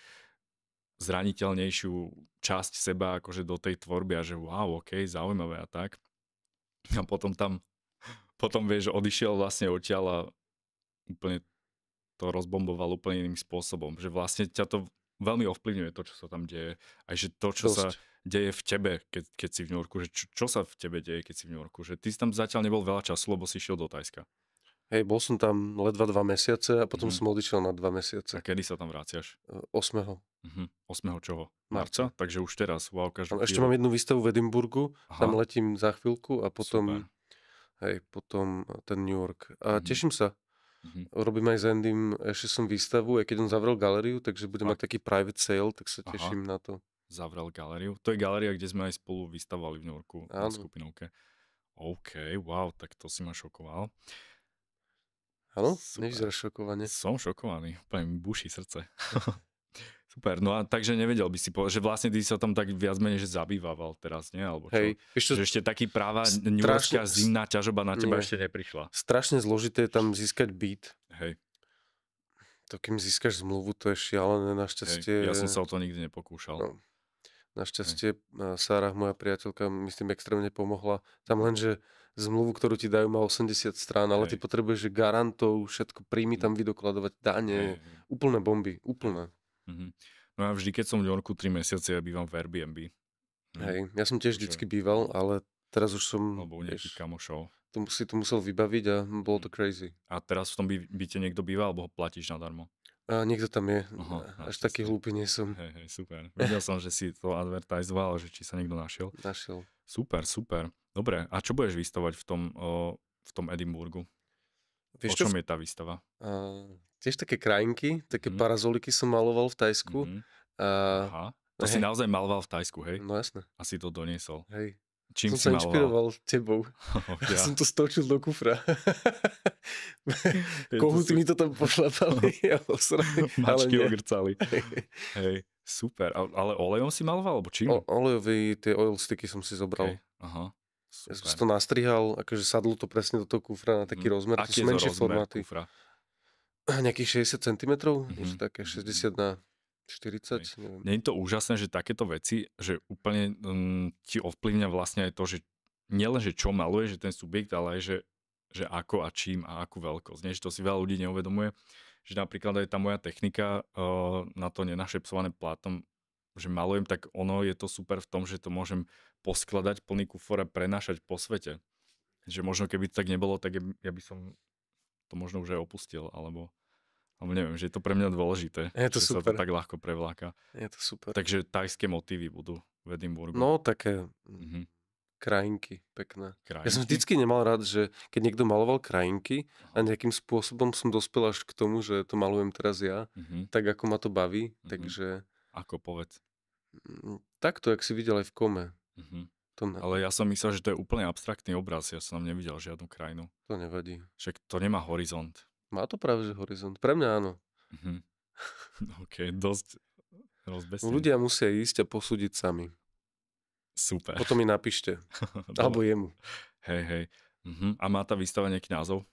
zraniteľnejšiu časť seba akože do tej tvorby a že wow, ok, zaujímavé a tak. A potom vieš, odišiel vlastne odtiaľ a úplne to rozbomboval úplne iným spôsobom. Že vlastne ťa to veľmi ovplyvňuje to, čo sa tam deje. Aj že to, čo sa deje v tebe, keď si v New Yorku. Že čo sa v tebe deje, keď si v New Yorku. Že ty si tam zatiaľ nebol veľa času, lebo si šiel do Tajska. Hej, bol som tam ledva 2 mesiace a potom som odišiel na 2 mesiace. A kedy sa tam vraciaš? 8. 8. čoho? Marca? Takže už teraz. Wow, ešte mám jednu výstavu v Edinburgu, tam letím za chvíľku a potom, potom ten New York. A teším sa. Robím aj s Endym, ešte som výstavu, aj keď on zavrel galériu, takže budem mať taký private sale, tak sa teším na to. Zavrel galériu? To je galéria, kde sme aj spolu vystavovali v New Yorku na skupinovke. OK, wow, tak to si ma šokoval. Áno? Nevyzeráš šokovane. Som šokovaný, úplne mi buší srdce. Super, no a takže nevedel by si povedať, že vlastne ty sa tam tak viac menej že zabývaval teraz, nie? Alebo čo? Hej, že ešte taký práva newyorská zimná ťažoba na teba ešte neprišla. Strašne zložité je tam získať beat. Hej. To kým získaš zmluvu, to je šialené, našťastie. Ja som sa o to nikdy nepokúšal. No. Našťastie Sára, moja priateľka, myslím, extrémne pomohla. Tam len, že zmluvu, ktorú ti dajú, má 80 strán, ale ty potrebuješ garantov, všetko, príjmy tam vydokladovať, dane, úplné bomby, úplné. No a vždy, keď som v New Yorku 3 mesiace, ja bývam v Airbnb. Hej, ja som tiež vždycky býval, ale teraz už som... Alebo u nejakých kamošov. Si to musel vybaviť a bolo to crazy. A teraz v tom byte niekto býva, alebo ho platíš nadarmo? Niekto tam je. Aha, Až taký hlúpy nie som. Hej, super. Videl som, že si to advertizoval, že či sa niekto našiel. Našiel. Super. Dobre, a čo budeš vystavať v tom Edinburgu? O čom je tá výstava? Tiež také krajinky, také parazoliky som maloval v Thajsku. Aha, to si naozaj maloval v Thajsku, hej? No jasné. A si to doniesol. Hej. Čím som sa inšpiroval tebou. Ja som to stočil do kufra. Kohúty mi to tam pošlapali. Mačky ogrcali. Hej, super. Ale olejom si maloval, alebo čím? Olejový, tie oil sticky som si zobral. Aha, super. Ja som si to nastrihal, akože sadlo to presne do toho kufra na taký rozmer. Aký je to rozmer kufra? Nejakých 60 cm, také 60 na 40, neviem. Nie je to úžasné, že takéto veci, že úplne ti ovplyvňa vlastne aj to, že nielen, že čo maluje, že ten subjekt, ale aj, že ako a čím a akú veľkosť. Nie, že to si veľa ľudí neuvedomuje, že napríklad aj tá moja technika na to nenašepsované plátom, že malujem, tak ono je to super v tom, že to môžem poskladať plný kufor a prenášať po svete. Že možno keby to tak nebolo, tak ja by som to možno už aj opustil, alebo neviem, že je to pre mňa dôležité. Je to že super. sa to tak ľahko prevláka. Je to super. Takže thajské motívy budú v Edinburgu. No, také krajinky pekné. Krajinky? Ja som vždycky nemal rád, že keď niekto maloval krajinky a nejakým spôsobom som dospel až k tomu, že to malujem teraz ja, tak ako ma to baví, takže... Ako povedz? Takto, jak si videl aj v Kome. Ale ja som myslel, že to je úplne abstraktný obraz. Ja som tam nevidel žiadnu krajinu. To nevadí. Však to nemá horizont. Má to práve, že horizont. Pre mňa áno. OK, dosť rozbesnený. Ľudia musia ísť a posúdiť sami. Super. Potom mi napíšte. Alebo jemu. Hej. A má tá výstava nejaký názov?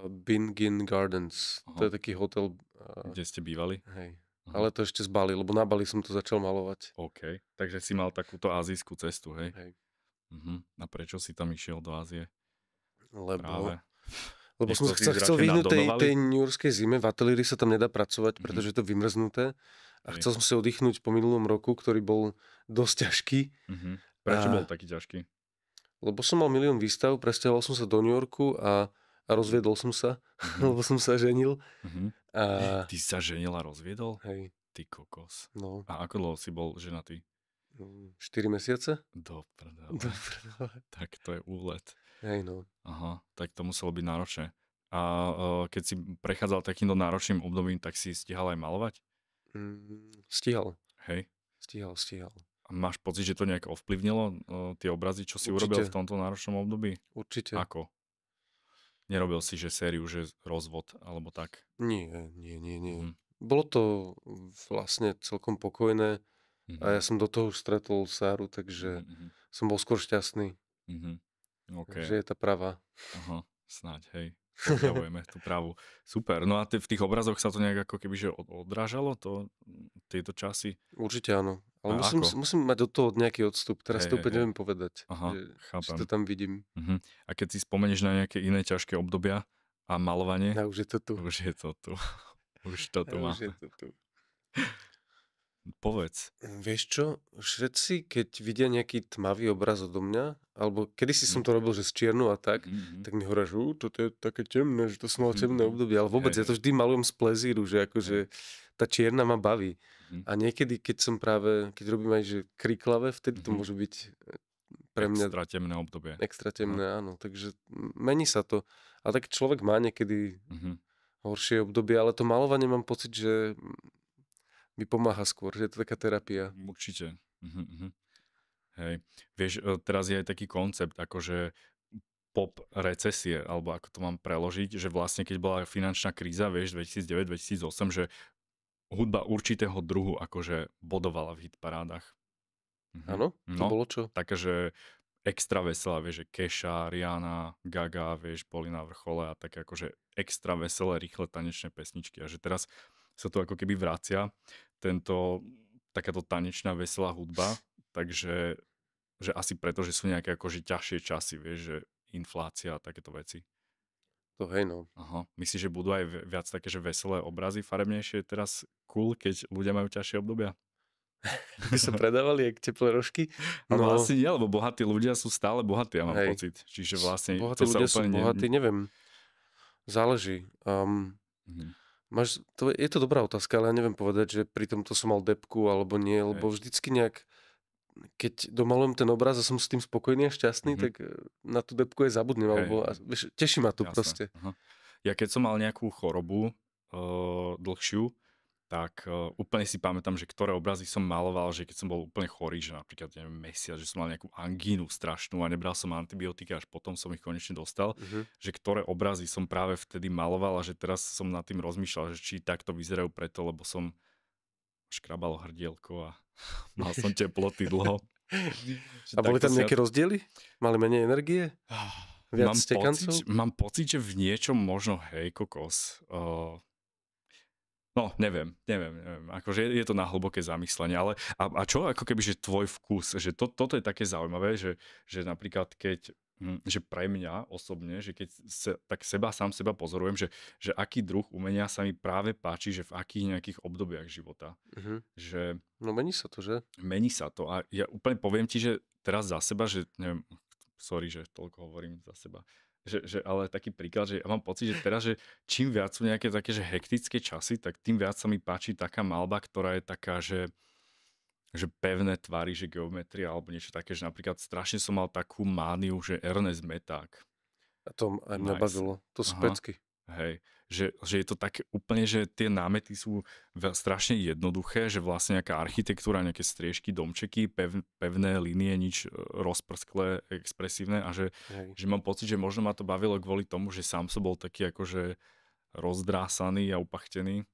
Bingin Gardens. To je taký hotel. Kde ste bývali? Hej. Ale to ešte z Bali, lebo na Bali som to začal malovať. OK. Takže si mal takúto azijskú cestu, hej? Hej. A prečo si tam išiel do Ázie? Lebo som chcel vyhnúť tej newyorskej zime. V ateliéri sa tam nedá pracovať, pretože je to vymrznuté. A chcel som si oddychnúť po minulom roku, ktorý bol dosť ťažký. Prečo bol taký ťažký? Lebo som mal 1 000 000 výstav, presťahoval som sa do New Yorku a rozviedol som sa, lebo som sa ženil. Ty sa ženil a rozviedol? Hej. Ty kokos. No. A ako dlho si bol ženatý? 4 mesiace. Do prdele. Tak to je úlet. Hej, no. Aha, tak to muselo byť náročné. A keď si prechádzal takýmto náročným obdobím, tak si stihal aj malovať? Stíhal. Hej? Stíhal. A máš pocit, že to nejak ovplyvnilo tie obrazy, čo si urobil v tomto náročnom období? Určite. Ako? Nerobil si, že sériu, že rozvod, alebo tak? Nie. Bolo to vlastne celkom pokojné a ja som do toho už stretol Sáru, takže som bol skôr šťastný. Okay. Že je tá pravá. Aha, snáď, hej. Pozdravujeme tú pravú. Super. No a v tých obrazoch sa to nejak ako keby že odrážalo tieto časy? Určite áno. Ale musím mať od toho nejaký odstup. Teraz to úplne neviem povedať. Aha, chápem. Že to tam vidím. A keď si spomenieš na nejaké iné ťažké obdobia a malovanie? A už je to tu. Už to tu má. Už je to tu. Povedz. Vieš čo, všetci, keď vidia nejaký tmavý obraz odo mňa, alebo kedysi som to robil, že z čiernu a tak mi hovoria, že toto je také temné, že to som mal temné obdobie, ale vôbec ja to vždy malujem z plezíru, že akože tá čierna ma baví. A niekedy, keď robím aj že kriklavé, vtedy to môže byť pre mňa... Extra temné obdobie. Extra temné, áno. Takže mení sa to. A tak človek má niekedy horšie obdobie, ale to malovanie mám pocit, že mi pomáha skôr, že je to taká terapia. Určite. Hej. Vieš, teraz je aj taký koncept, akože pop recesie, alebo ako to mám preložiť, že vlastne keď bola finančná kríza, vieš, 2009-2008, že hudba určitého druhu akože bodovala v hitparádach. Áno? To bolo čo? Takže extra veselá, vieš, že Kesha, Rihanna, Gaga, vieš, boli na vrchole a také akože extra veselé, rýchle tanečné pesničky. A že teraz sa to ako keby vracia takáto tanečná veselá hudba, takže že asi preto, že sú nejaké akože ťažšie časy, vieš, že inflácia a takéto veci. To hej, no. Aha. Myslíš, že budú aj viac také, že veselé obrazy, farebnejšie teraz cool, keď ľudia majú ťažšie obdobia? By sa predávali jak teplé rožky? No asi nie, lebo bohatí ľudia sú stále bohatí, ja mám pocit. Čiže vlastne bohatí ľudia sú bohatí, neviem. Záleží. Je to dobrá otázka, ale ja neviem povedať, že pri tomto som mal depku alebo nie, lebo vždycky nejak, keď domalujem ten obraz a som s tým spokojný a šťastný, tak na tú depku aj zabudnem, alebo vieš, teší ma to proste. Ja keď som mal nejakú chorobu dlhšiu, tak úplne si pamätám, že ktoré obrazy som maloval, že keď som bol úplne chorý, že napríklad mesiac, že som mal nejakú angínu strašnú a nebral som antibiotika, až potom som ich konečne dostal, že ktoré obrazy som práve vtedy maloval a že teraz som nad tým rozmýšľal, že či takto vyzerajú preto, lebo som škrabal hrdielko a mal som teploty dlho. A boli tam nejaké rozdiely? Mali menej energie? Viac stekancov? Mám pocit, že v niečom možno, hej, kokos. No, neviem. Akože je to na hlboké zamyslenie, ale a čo ako keby, že tvoj vkus, že toto je také zaujímavé, že napríklad že pre mňa osobne, že keď tak sám seba pozorujem, že aký druh umenia sa mi práve páči, že v akých nejakých obdobiach života. Že, no mení sa to, že? Mení sa to a ja úplne poviem ti, že teraz za seba, že neviem, sorry, že toľko hovorím za seba, ale taký príklad, že ja mám pocit, že teraz, že čím viac sú nejaké také, že hektické časy, tak tým viac sa mi páči taká malba, ktorá je taká, že pevné tvary, že geometria alebo niečo také, že napríklad strašne som mal takú mániu, že Ernest Meták. A to aj mňa bavilo, to sú pecky. Hej, že je to také úplne, že tie námety sú strašne jednoduché, že vlastne nejaká architektúra, nejaké striežky, domčeky, pevné línie, nič rozprsklé, expresívne a že mám pocit, že možno ma to bavilo kvôli tomu, že sám som bol taký akože rozdrásaný a upachtený.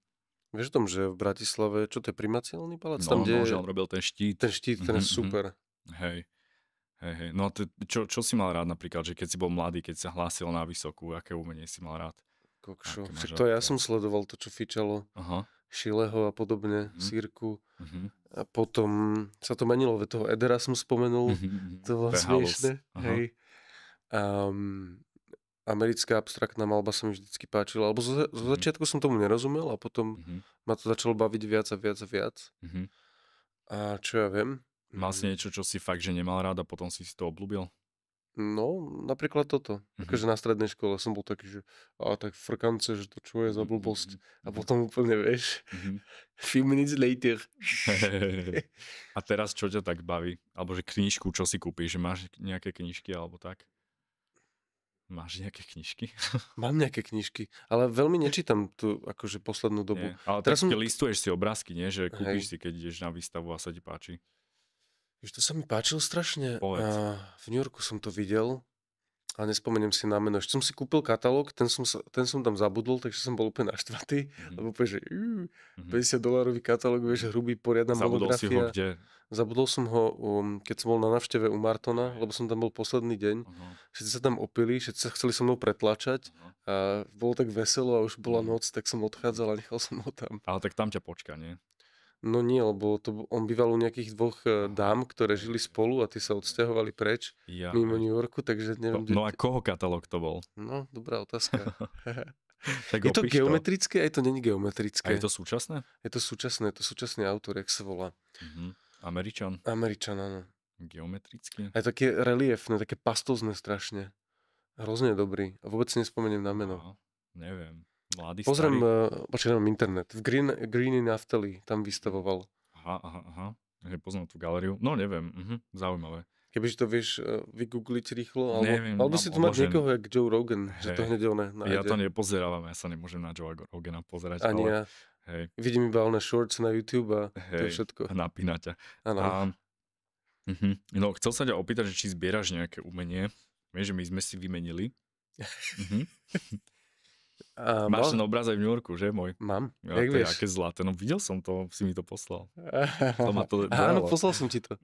Vieš o tom, že v Bratislave, čo to je Primaciálny palác? No, že on robil ten štít. Ten štít, ten je super. Hej. No čo si mal rád napríklad, že keď si bol mladý, keď sa hlásil na vysokú, aké umenie si mal rád? Kokšo, však to ja som sledoval to, čo fičalo. Šileho a podobne, Sírku. A potom sa to menilo, toho Edera som spomenul, to bolo smiešne. Hej. Americká abstraktná malba sa mi vždycky páčila, alebo zo začiatku som tomu nerozumel a potom ma to začalo baviť viac a viac a viac. A čo ja viem? Mal si niečo, čo si fakt, že nemal rád a potom si to obľúbil? No, napríklad toto. Takže na strednej škole som bol taký, že tak frkance, že to čo je za blbosť. A potom úplne, vieš, few minutes later. A teraz čo ťa tak baví? Alebo že knižku, čo si kúpiš? Že máš nejaké knižky alebo tak? Máš nejaké knižky? Mám nejaké knižky, ale veľmi nečítam tu akože poslednú dobu. Nie, ale teraz tak listuješ si obrázky, nie? Že kúpiš si, keď ideš na výstavu a sa ti páči. To sa mi páčilo strašne. V New Yorku som to videl a nespomeniem si na meno. Ešte som si kúpil katalóg, ten som tam zabudol, takže som bol úplne naštvatý. Lebo úplne, že $50 katalóg, vieš, hrubý, poriadna monografia. Zabudol si ho kde? Zabudol som ho, keď som bol na návšteve u Martona, lebo som tam bol posledný deň. Všetci sa tam opili, všetci sa chceli so mnou pretlačať a bolo tak veselo a už bola noc, tak som odchádzal a nechal som ho tam. Ale tak tam ťa počká, nie? No nie, lebo on býval u nejakých dvoch dám, ktoré žili spolu a tí sa odsťahovali preč mimo New Yorku, takže neviem. No a koho katalóg to bol? No, dobrá otázka. Je to geometrické, aj to není geometrické. A je to súčasné? Je to súčasný autor, jak sa volá. Američan, áno. Geometrický. Aj také reliefné, také pastózne strašne. Hrozne dobrý. A vôbec si nespomeniem na meno. Neviem. Mladý, pozriem, nemám internet. V Green Naftali tam vystavoval. Aha. Poznám tú galériu. No neviem, zaujímavé. Kebyže to vieš vygoogliť rýchlo, alebo si tu mať niekoho jak Joe Rogan, že to hneď nájde. Ja to nepozerávam, ja sa nemôžem na Joe Rogana pozerať. Ani ja. Hej. Vidím iba oné shorts na YouTube a to je všetko. Napína ťa. Áno. No, chcel sa ťa opýtať, že či zbieraš nejaké umenie. Vieš, že my sme si vymenili. Máš ten obraz aj v New Yorku, že môj? Mám. Ja, to je aké zlaté. No videl som to, si mi to poslal. Áno, poslal som ti to.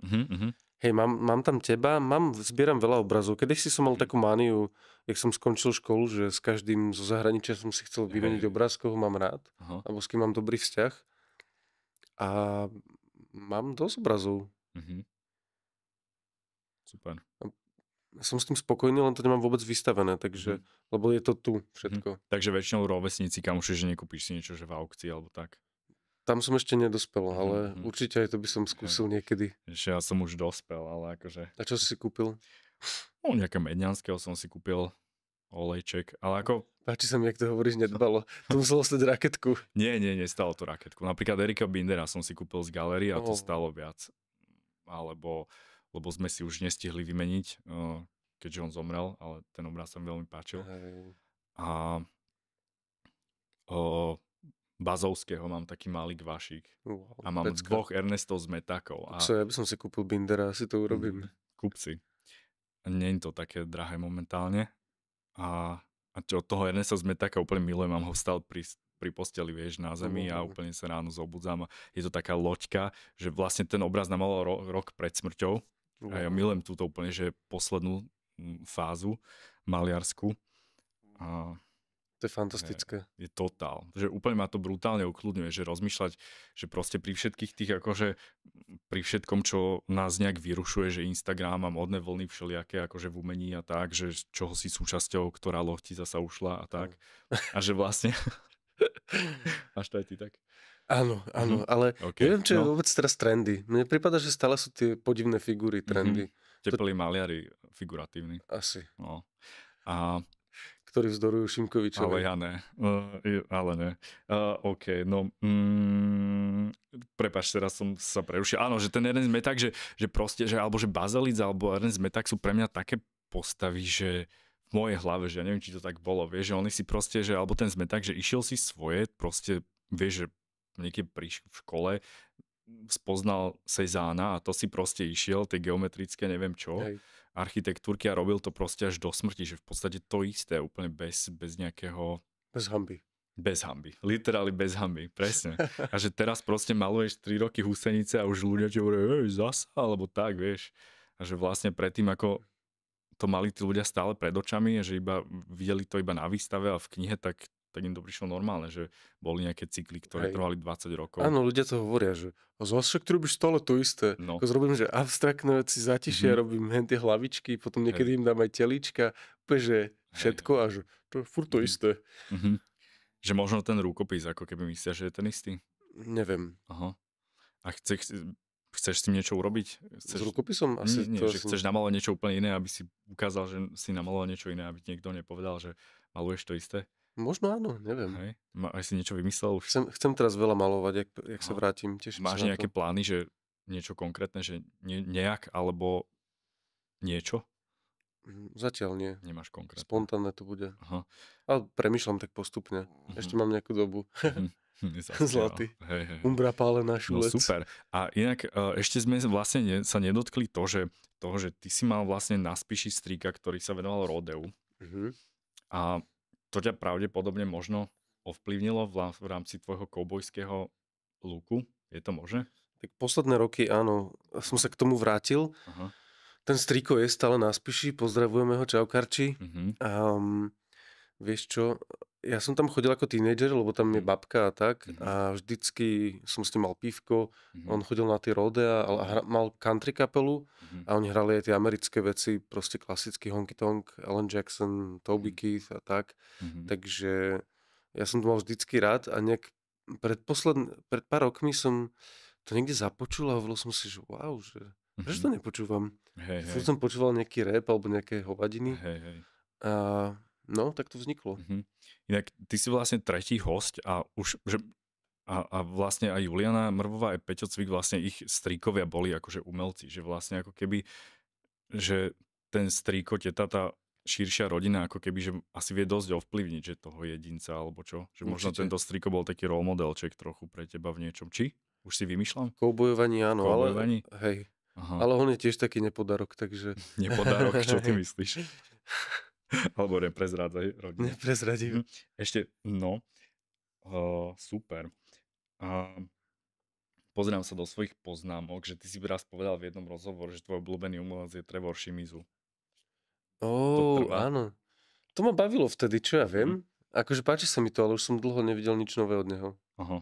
Hej, mám tam teba, zbieram veľa obrazov. Kedysi som mal takú mániu, jak som skončil školu, že s každým zo zahraničia som si chcel vymeniť obraz, koho mám rád, alebo s kým mám dobrý vzťah. A mám dosť obrazov. Super. Som s tým spokojný, len to nemám vôbec vystavené, takže, lebo je to tu všetko. Takže väčšinou rovesníci, kamoši, že nekúpiš si niečo, že v aukcii alebo tak. Tam som ešte nedospel, ale určite aj to by som skúsil niekedy. Ešte ja som už dospel, ale akože... A čo si kúpil? No, nejaké Medňanského som si kúpil. olejček, ale ako... Páči sa mi, jak to hovoríš, nedbalo. To muselo stať raketku. Nie, stalo to raketku. Napríklad Erika Bindera som si kúpil z galerie a to stalo viac. Lebo sme si už nestihli vymeniť, keďže on zomrel, ale ten obraz sa mi veľmi páčil. A Bazovského mám taký malý kvašík. A mám dvoch Ernestov z metakov. Ja by som si kúpil Bindera, asi to urobím. Kúp si. Nie je to také drahé momentálne. A čo od toho Ernesta z metaka úplne milujem, mám ho vstal pri posteli, vieš, na zemi a úplne sa ráno zobudzám. Je to taká loďka, že vlastne ten obraz namaloval rok pred smrťou. A ja milujem túto úplne, že poslednú fázu maliarsku. To je fantastické. Je totál. Že úplne ma to brutálne ukludňuje, že rozmýšľať, že proste pri všetkých tých, akože pri všetkom, čo nás nejak vyrušuje, že Instagram a modné vlny všelijaké, akože v umení a tak, že čoho si súčasťou, ktorá loď ti zasa ušla a tak. A že vlastne... Máš to aj ty tak? Áno, ale neviem, čo je vôbec teraz trendy. Mne prípada, že stále sú tie podivné figúry trendy. Teplí maliari figuratívni. Asi. No. A ktorí vzdorujú Šimkovičovi. Ale ja ne. Ale ne. OK, no... Prepáč, teraz som sa preušil. Áno, že ten Ernest Metak, že proste, že alebo že Bazalic, alebo Ernest Metak sú pre mňa také postavy, že v mojej hlave, že ja neviem, či to tak bolo, vieš, že oni si proste, že alebo ten Zmetak, že išiel si svoje, proste, vieš, že niekde v škole spoznal Cézanne a to si proste išiel, tie geometrické, neviem čo. Hej. Architektúrky a robil to proste až do smrti, že v podstate to isté, úplne bez nejakého... Bez hanby. Bez hanby, literálne bez hanby, presne. A že teraz proste maluješ 3 roky húsenice a už ľudia ti hovoria, zasa, alebo tak, vieš. A že vlastne predtým, ako to mali tí ľudia stále pred očami, že iba videli to iba na výstave a v knihe, tak im to prišlo normálne, že boli nejaké cykly, ktoré trvali 20 rokov. Áno, ľudia to hovoria, že zase ty robíš stále to isté. No. Ako zrobím, že abstraktné veci zatišia, robím tie hlavičky, potom niekedy im dám aj telíčka, úplne, že všetko a že to je furt to isté. Že možno ten rukopis, ako keby myslia, že je ten istý? Neviem. Aha. A chceš s tým niečo urobiť? S rukopisom? Asi nie, že chceš namalovať niečo úplne iné, aby si ukázal, že si namaloval niečo iné, aby ti niekto nepovedal, že maluješ to isté? Možno áno, neviem. Hej. Aj si niečo vymyslel už? Chcem teraz veľa malovať, jak sa vrátim. Máš nejaké plány, že niečo konkrétne, že nejak, alebo niečo? Zatiaľ nie. Nemáš konkrétne. Spontánne to bude. Aha. Ale premýšľam tak postupne. Ešte mám nejakú dobu. Zlatý. Hej. Umbra pálená šulec. No super. A inak ešte sme vlastne sa nedotkli toho, že ty si mal vlastne na Spiši strýka, ktorý sa venoval rodeu. A to ťa pravdepodobne možno ovplyvnilo v rámci tvojho koubojského luku? Je to možné? Tak posledné roky, áno. Som sa k tomu vrátil. Aha. Ten strýko je stále na Spiši. Pozdravujeme ho, čau Karči. Vieš čo, ja som tam chodil ako tínedžer, lebo tam je babka a tak. A vždycky som s ním mal pívko. On chodil na tie rodea a mal country kapelu. A oni hrali aj tie americké veci, proste klasický honky tonk, Alan Jackson, Toby Keith a tak. Takže ja som to mal vždycky rád a nejak pred pár rokmi som to niekde započul a hovoril som si, že wow, že prečo to nepočúvam? Furt som počúval nejaký rap alebo nejaké hovadiny. A no, tak to vzniklo. Inak ty si vlastne tretí hosť a už, že a vlastne aj Juliana Mrvová aj Peťo Cvik, vlastne ich strýkovia boli akože umelci, že vlastne ako keby, že ten strýko, tá širšia rodina, ako keby, že asi vie dosť ovplyvniť, že toho jedinca, alebo čo? Že možno tento strýko bol taký role modelček trochu pre teba v niečom. Či? Už si vymýšľam? Koubojovaní áno, ale hej. Aha. Ale on je tiež taký nepodarok, takže... Nepodarok, čo ty myslíš? Alebo neprezrádzaj rodinu. Neprezradím. Ešte, no, super. Pozerám sa do svojich poznámok, že ty si raz povedal v jednom rozhovore, že tvoj obľúbený umelec je Trevor Shimizu. Áno. To ma bavilo vtedy, čo ja viem. Akože páči sa mi to, ale už som dlho nevidel nič nové od neho. Aha.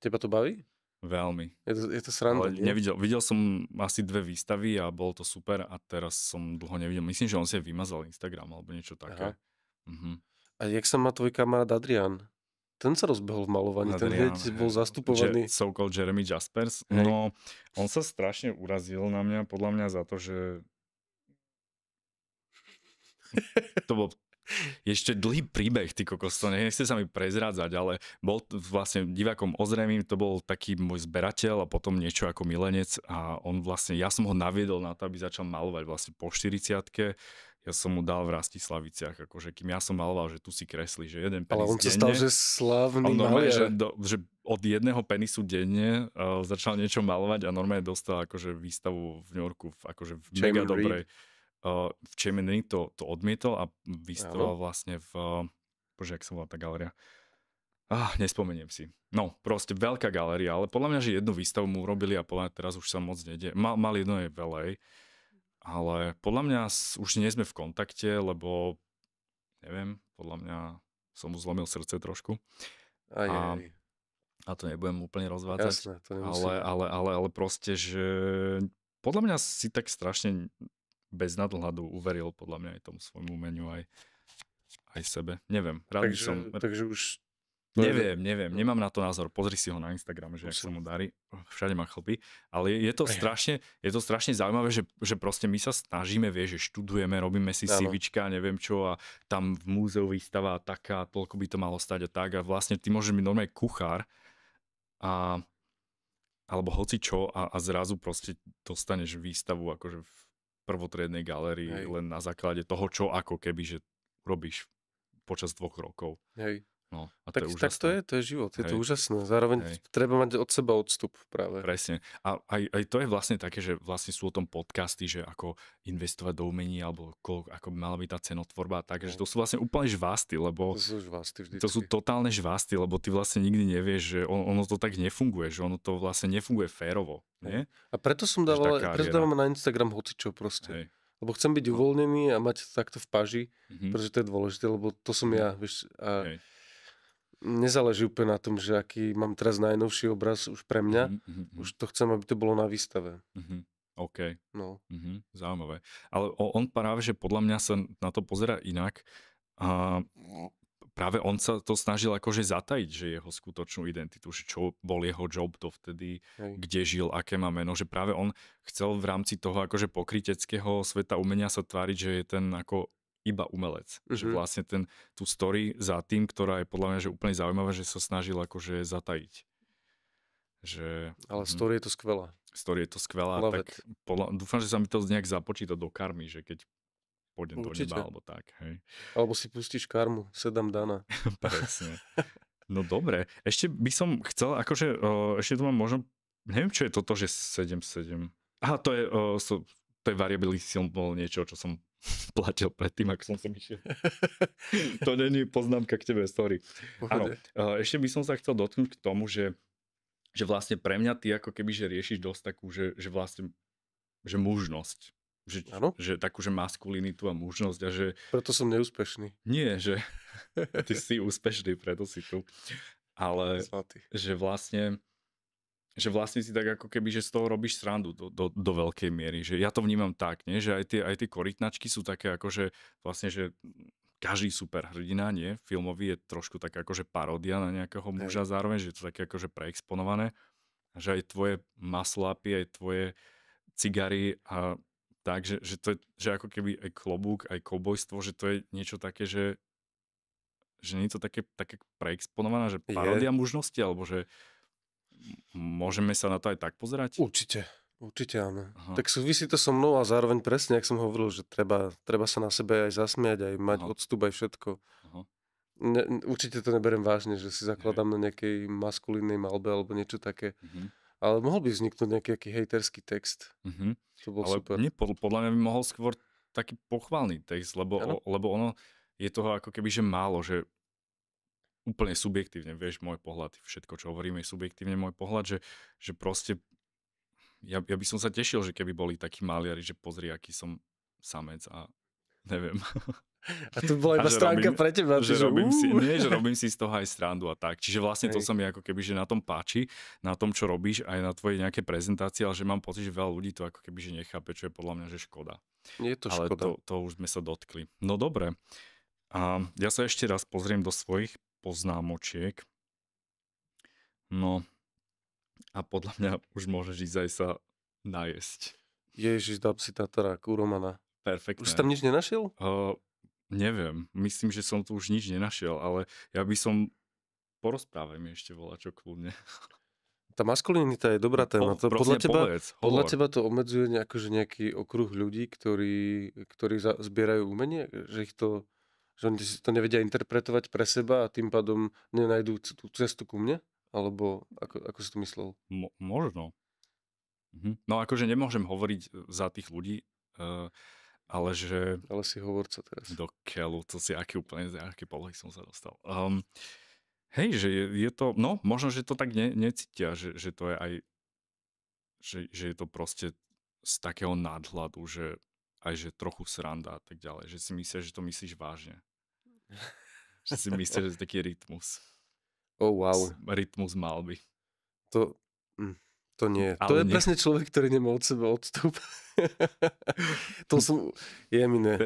Teba to baví? Veľmi. Je to sranda, nie? Videl som asi 2 výstavy a bolo to super a teraz som dlho nevidel. Myslím, že on si aj vymazal Instagram alebo niečo také. A jak sa má tvoj kamarát Adrian? Ten sa rozbehol v malovaní, ten hneď bol zastupovaný. So-called Jeremy Jaspers. Hej. No, on sa strašne urazil na mňa, podľa mňa za to, že to bol Ešte dlhý príbeh, ty kokos, to nechce sa mi prezrádzať, ale bol vlastne divákom ozrejmým, to bol taký môj zberateľ a potom niečo ako milenec a on vlastne, ja som ho naviedol na to, aby začal malovať vlastne po 40-ke. Ja som mu dal v Rastislaviciach, akože kým ja som maloval, že tu si kreslí, že jeden penis denne. Ale on sa stal, že slávny maliar. Že od jedného penisu denne začal niečo malovať a normálne dostal akože výstavu v New Yorku, akože v mega dobrej. V Čemeni to odmietol a vystavoval vlastne v... Bože, jak sa volá tá galéria? Nespomeniem si. No, proste veľká galéria, ale podľa mňa, že jednu výstavu mu urobili a podľa mňa teraz už sa moc nedie. Mal jedno je v LA, ale podľa mňa už nie sme v kontakte, lebo neviem, podľa mňa som mu zlomil srdce trošku. A to nebudem úplne rozvádzať. Jasné, to nemusíme. Ale proste, že podľa mňa si tak strašne bez nadhľadu uveril podľa mňa aj tomu svojmu umeniu, aj sebe. Neviem. Takže už... Neviem, nemám na to názor. Pozri si ho na Instagrame, že jak sa mu darí. Všade má chlpy. Ale je to strašne zaujímavé, že proste my sa snažíme, vieš, že študujeme, robíme si CVčka, neviem čo a tam v múzeu výstava taká, toľko by to malo stať a tak. A vlastne ty môžeš byť normálne kuchár alebo hoci čo a zrazu proste dostaneš výstavu akože v prvotriednej galérii len na základe toho, čo ako keby, že robíš počas 2 rokov. Hej. No, a tak, to je úžasné. Tak to je život, je to úžasné. Zároveň treba mať od seba odstup práve. Presne. A aj to je vlastne také, že vlastne sú o tom podcasty, že ako investovať do umení, alebo ako by mala byť tá cenotvorba. Takže to sú vlastne úplne žvásty, lebo... To sú žvásty vždycky. To sú totálne žvásty, lebo ty vlastne nikdy nevieš, že ono to tak nefunguje, že ono to vlastne nefunguje férovo. Nie? A preto som dávam na Instagram hocičo proste. Hej. Lebo chcem byť uvoľnený a mať takto v paži, pretože to je dôležité, lebo to som ja, vieš. Nezáleží úplne na tom, že aký mám teraz najnovší obraz už pre mňa. Už to chcem, aby to bolo na výstave. OK. No. Zaujímavé. Ale on práve, že podľa mňa sa na to pozerá inak. A práve on sa to snažil akože zatajiť, že jeho skutočnú identitu, že čo bol jeho job dovtedy, kde žil, aké má meno, že práve on chcel v rámci toho akože pokryteckého sveta umenia sa tváriť, že je ten ako iba umelec. Že vlastne tú story za tým, ktorá je podľa mňa že úplne zaujímavá, že sa snažil akože zatajiť. Ale story je to skvelá. Story je to skvelá. Tak dúfam, že sa mi to nejak započíta do karmy, že keď pôjdem do neba, alebo tak. Hej. Alebo si pustíš karmu, Sedam Dana. Presne. No dobre. Ešte by som chcel, akože, ešte tu mám možno, neviem, čo je toto, že 7-7. Aha, to je variability symbol, niečo, čo som platil predtým, ako som sem išiel. To není poznámka k tebe, sorry. Áno, ešte by som sa chcel dotknúť k tomu, že vlastne pre mňa ty ako keby, že riešiš dosť takú, že vlastne, že mužnosť. Že takú, že maskulinitu a mužnosť a že... Preto som neúspešný. Nie, že ty si úspešný, preto si tu. Ale že vlastne si tak ako keby, že z toho robíš srandu do veľkej miery. Že ja to vnímam tak, nie? Že aj tie korytnačky sú také akože vlastne, že každý superhrdina, nie? Filmový je trošku tak akože paródia na nejakého muža zároveň, že je to také akože preexponované. Že aj tvoje maslápy, aj tvoje cigary a tak, že to je, že ako keby aj klobúk, aj koubojstvo, že to je niečo také, že nie je to také preexponované, že paródia mužnosti, alebo že môžeme sa na to aj tak pozerať? Určite áno. Aha. Tak súvisí to so mnou a zároveň presne, jak som hovoril, že treba sa na sebe aj zasmiať, aj mať odstup, aj všetko. Určite to neberiem vážne, že si zakladám na nejakej maskulínnej malbe alebo niečo také. Ale mohol by vzniknúť nejaký hejterský text. To bol super. Nie, podľa mňa by mohol skôr taký pochválny text, lebo ono je toho ako keby, že málo, že úplne subjektívne, vieš, môj pohľad, všetko, čo hovoríme, je subjektívne môj pohľad, že proste ja by som sa tešil, že keby boli takí maliari, že pozri, aký som samec a neviem. A to bola iba stránka pre teba. Že robím si z toho aj srandu a tak. Čiže vlastne to sa mi ako keby, že na tom páči, na tom, čo robíš, aj na tvojej nejaké prezentácie, ale že mám pocit, že veľa ľudí to ako keby, že nechápe, čo je podľa mňa, že škoda. Je to škoda. Ale to už sme sa dotkli. No dobre. A ja sa ešte raz pozriem do svojich poznámočiek. No a podľa mňa už môžeš ísť aj sa najesť. Ježiš, dám si tatarák u Romana. Perfektné. Už si tam nič nenašiel? neviem, myslím, že som tu už nič nenašiel, ale ja by som, porozprávaj mi ešte volačo kľudne. Tá maskulinita je dobrá téma. Prosím, povedz, podľa hovor. teba to obmedzuje nejaký okruh ľudí, ktorí zbierajú umenie? Že oni si to nevedia interpretovať pre seba a tým pádom nenajdú tú cestu ku mne? Alebo ako si to myslel? Možno. No akože nemôžem hovoriť za tých ľudí, ale že... Ale si hovorca teraz. Do keľu, to si aký úplne, z akej polohy som sa dostal. Hej, že je to, no možno, že to tak necítia, že to je aj, že je to proste z takého nadhľadu, že aj že trochu sranda a tak ďalej, že si myslia, že to myslíš vážne. Že si myslia, že je taký rytmus. Oh wow. Rytmus malby. To nie. To je presne človek, ktorý nemá od seba odstup. To som jemine.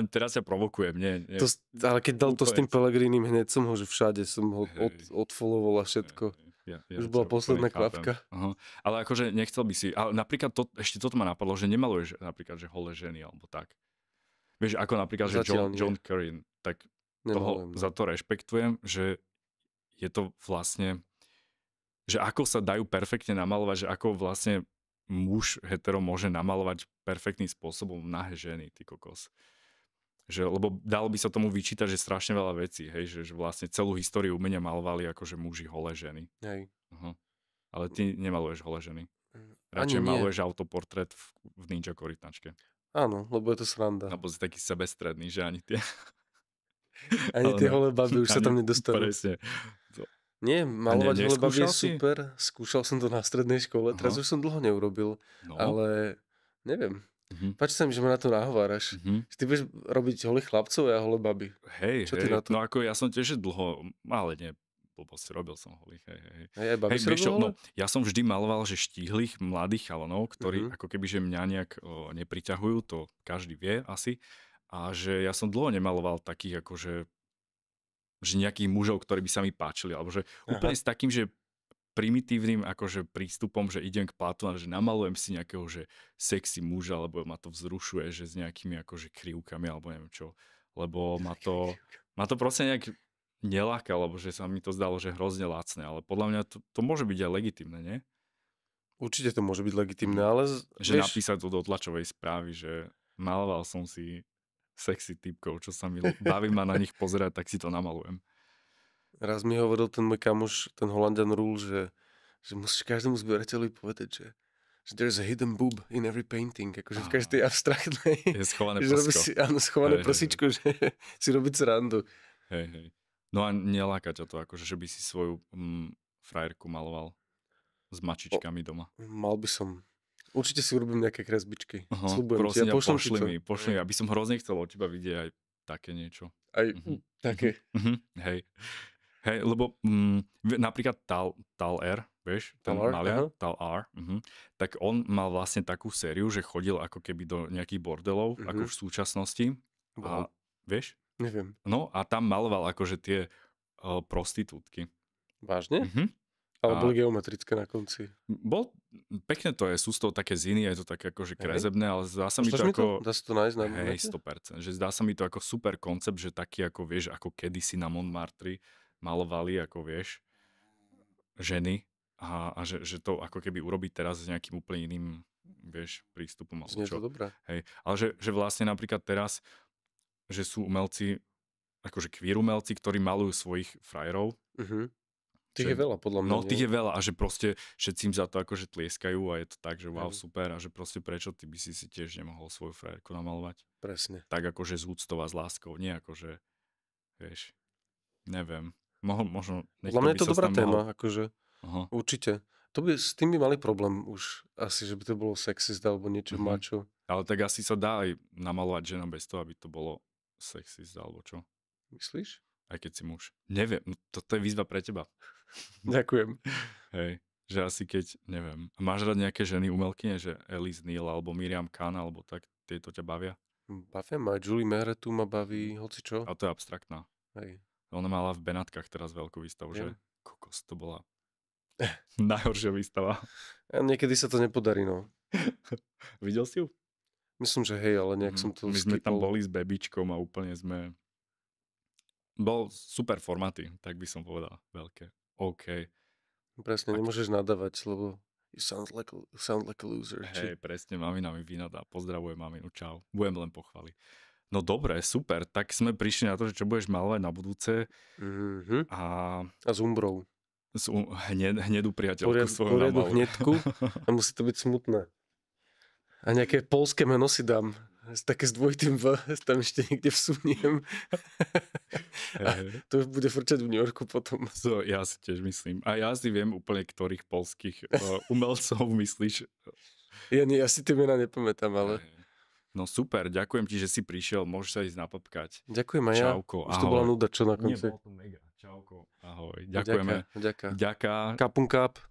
Teraz ťa provokujem, nie. Ale keď dal to s tým Pellegrinim, hneď som ho, že všade som ho odfollowoval a všetko. Ja už bola posledná kvapka. Ale akože nechcel by si, ale napríklad ešte toto ma napadlo, že nemaluješ napríklad, že holé ženy alebo tak. Vieš, ako napríklad, že John Curry, tak toho za to rešpektujem, že je to vlastne, že ako sa dajú perfektne namalovať, že ako vlastne muž hetero môže namalovať perfektným spôsobom nahé ženy, ty kokos. Že, lebo dalo by sa tomu vyčítať, že strašne veľa vecí, hej, že vlastne celú históriu umenia malovali akože muži holé ženy. Hej. Ale ty nemaluješ holé ženy. Radšej maluješ autoportrét v ninja korytnačke. Áno, lebo je to sranda. Lebo si taký sebestredný, že ani tie... Ani tie holé baby už sa tam nedostanú. Presne. Nie, malovať holé baby je super. Skúšal som to na strednej škole, teraz už som dlho neurobil, ale neviem. Páči sa mi, že ma na to nahováraš. Že ty budeš robiť holých chlapcov a holé baby. Hej, no ako ja som tiež dlho, ale nie, blbosť, robil som holých, hej. Baby si robil holé? Ja som vždy maloval, že štíhlych mladých chalanov, ktorí ako keby, že mňa nejak nepriťahujú, to každý vie asi. A že ja som dlho nemaloval takých akože že nejakých mužov, ktorí by sa mi páčili, alebo že úplne s takým, že primitívnym akože prístupom, že idem k platu a že namalujem si nejakého, že sexy muža, lebo ma to vzrušuje, že s nejakými akože krivkami, alebo neviem čo. Lebo ma to proste nejak neláka, lebo že sa mi to zdalo, že hrozne lacné, ale podľa mňa to môže byť aj legitímne, nie? Určite to môže byť legitímne, ale... Že napísať to do tlačovej správy, že maloval som si sexy typkov, čo sa mi baví ma na nich pozerať, tak si to namalujem. Raz mi hovoril ten môj kamoš, ten Holandian Rule, že musíš každému zberateľovi povedať, že there's a hidden boob in every painting, akože v každej abstraktnej. Je schované prsko. Áno, schované prsičko, že si robiť srandu. Hej. No a neláka ťa to, akože, že by si svoju frajerku maloval s mačičkami doma. Mal by som. Určite si urobím nejaké kresbičky. Prosím, pošli mi, aby som hrozne chcel od teba vidieť aj také niečo. Aj také. Hej, lebo napríklad Tal R, vieš, ten maliar, Tal R, tak on mal vlastne takú sériu, že chodil ako keby do nejakých bordelov, ako v súčasnosti. A vieš? Neviem. No a tam maloval akože tie prostitútky. Vážne? Ale boli geometrické na konci. Pekne to je, sú z toho také ziny, je to také akože krezebné, ale zdá sa mi to ako... Dá sa to nájsť na nete? Hej, 100%. Že zdá sa mi to ako super koncept, že taký ako vieš, ako kedysi na Montmartre malovali, ako vieš, ženy a že to ako keby urobiť teraz s nejakým úplne iným, vieš, prístupom. Znie to dobré. Hej, ale že vlastne napríklad teraz, že sú umelci, akože queer umelci, ktorí malujú svojich frajerov. Tých je veľa, podľa mňa. No, tých je veľa a že proste všetci im za to akože tlieskajú a je to tak, že wow, super a že proste prečo ty by si tiež nemohol svoju frajerku namalovať. Presne. Tak akože z úctou a s láskou, nie akože, vieš, neviem. Možno... Podľa mňa je to dobrá téma, akože určite. S tým by mali problém už asi, že by to bolo sexist alebo niečo mačo. Ale tak asi sa dá aj namalovať žena bez toho, aby to bolo sexist alebo čo. Myslíš? Aj keď si muž. Neviem, toto je výzva pre teba. Ďakujem. Hej, že asi keď, neviem. Máš rád nejaké ženy umelkyne, že Alice Neal alebo Miriam Khan alebo tak, tieto ťa bavia? Bavím, aj Julie Mehretu ma baví, hocičo. A to je abstraktná. Hej. Ona mala v Benátkach teraz veľkú výstavu, že? Kokos, to bola najhoršia výstava. A niekedy sa to nepodarí, no. Videl si ju? Myslím, že hej, ale nejak som to My sme tam skipol. boli s bebičkom a úplne sme... Bol super formáty, tak by som povedal. Veľké. OK. Presne, Tak. nemôžeš nadávať, lebo you sound like a loser. Hej, presne, mamina mi vynadá. Pozdravujem maminu, čau. Budem len pochváliť. No dobre, super. Tak sme prišli na to, že čo budeš malovať na budúce. Mm-hmm. A s umbrou. Hnedú priateľku svoju Poriadnu namaluj. hnedku a musí to byť smutné. A nejaké poľské meno si dám. Také s dvojitým V, tam ešte niekde vsuniem. A to bude frčať v New Yorku potom. Ja si tiež myslím. A ja si viem úplne, ktorých poľských umelcov myslíš. Ja si tie mená nepamätám, ale... No super, ďakujem ti, že si prišiel. Môžeš sa ísť napapkať. Ďakujem aj ja. Čauko, už to bola nuda, čo na konci. Nie, bolo to mega. Čauko, ahoj. Ďakujeme. Ďaká. Ďaká. Kapun kap.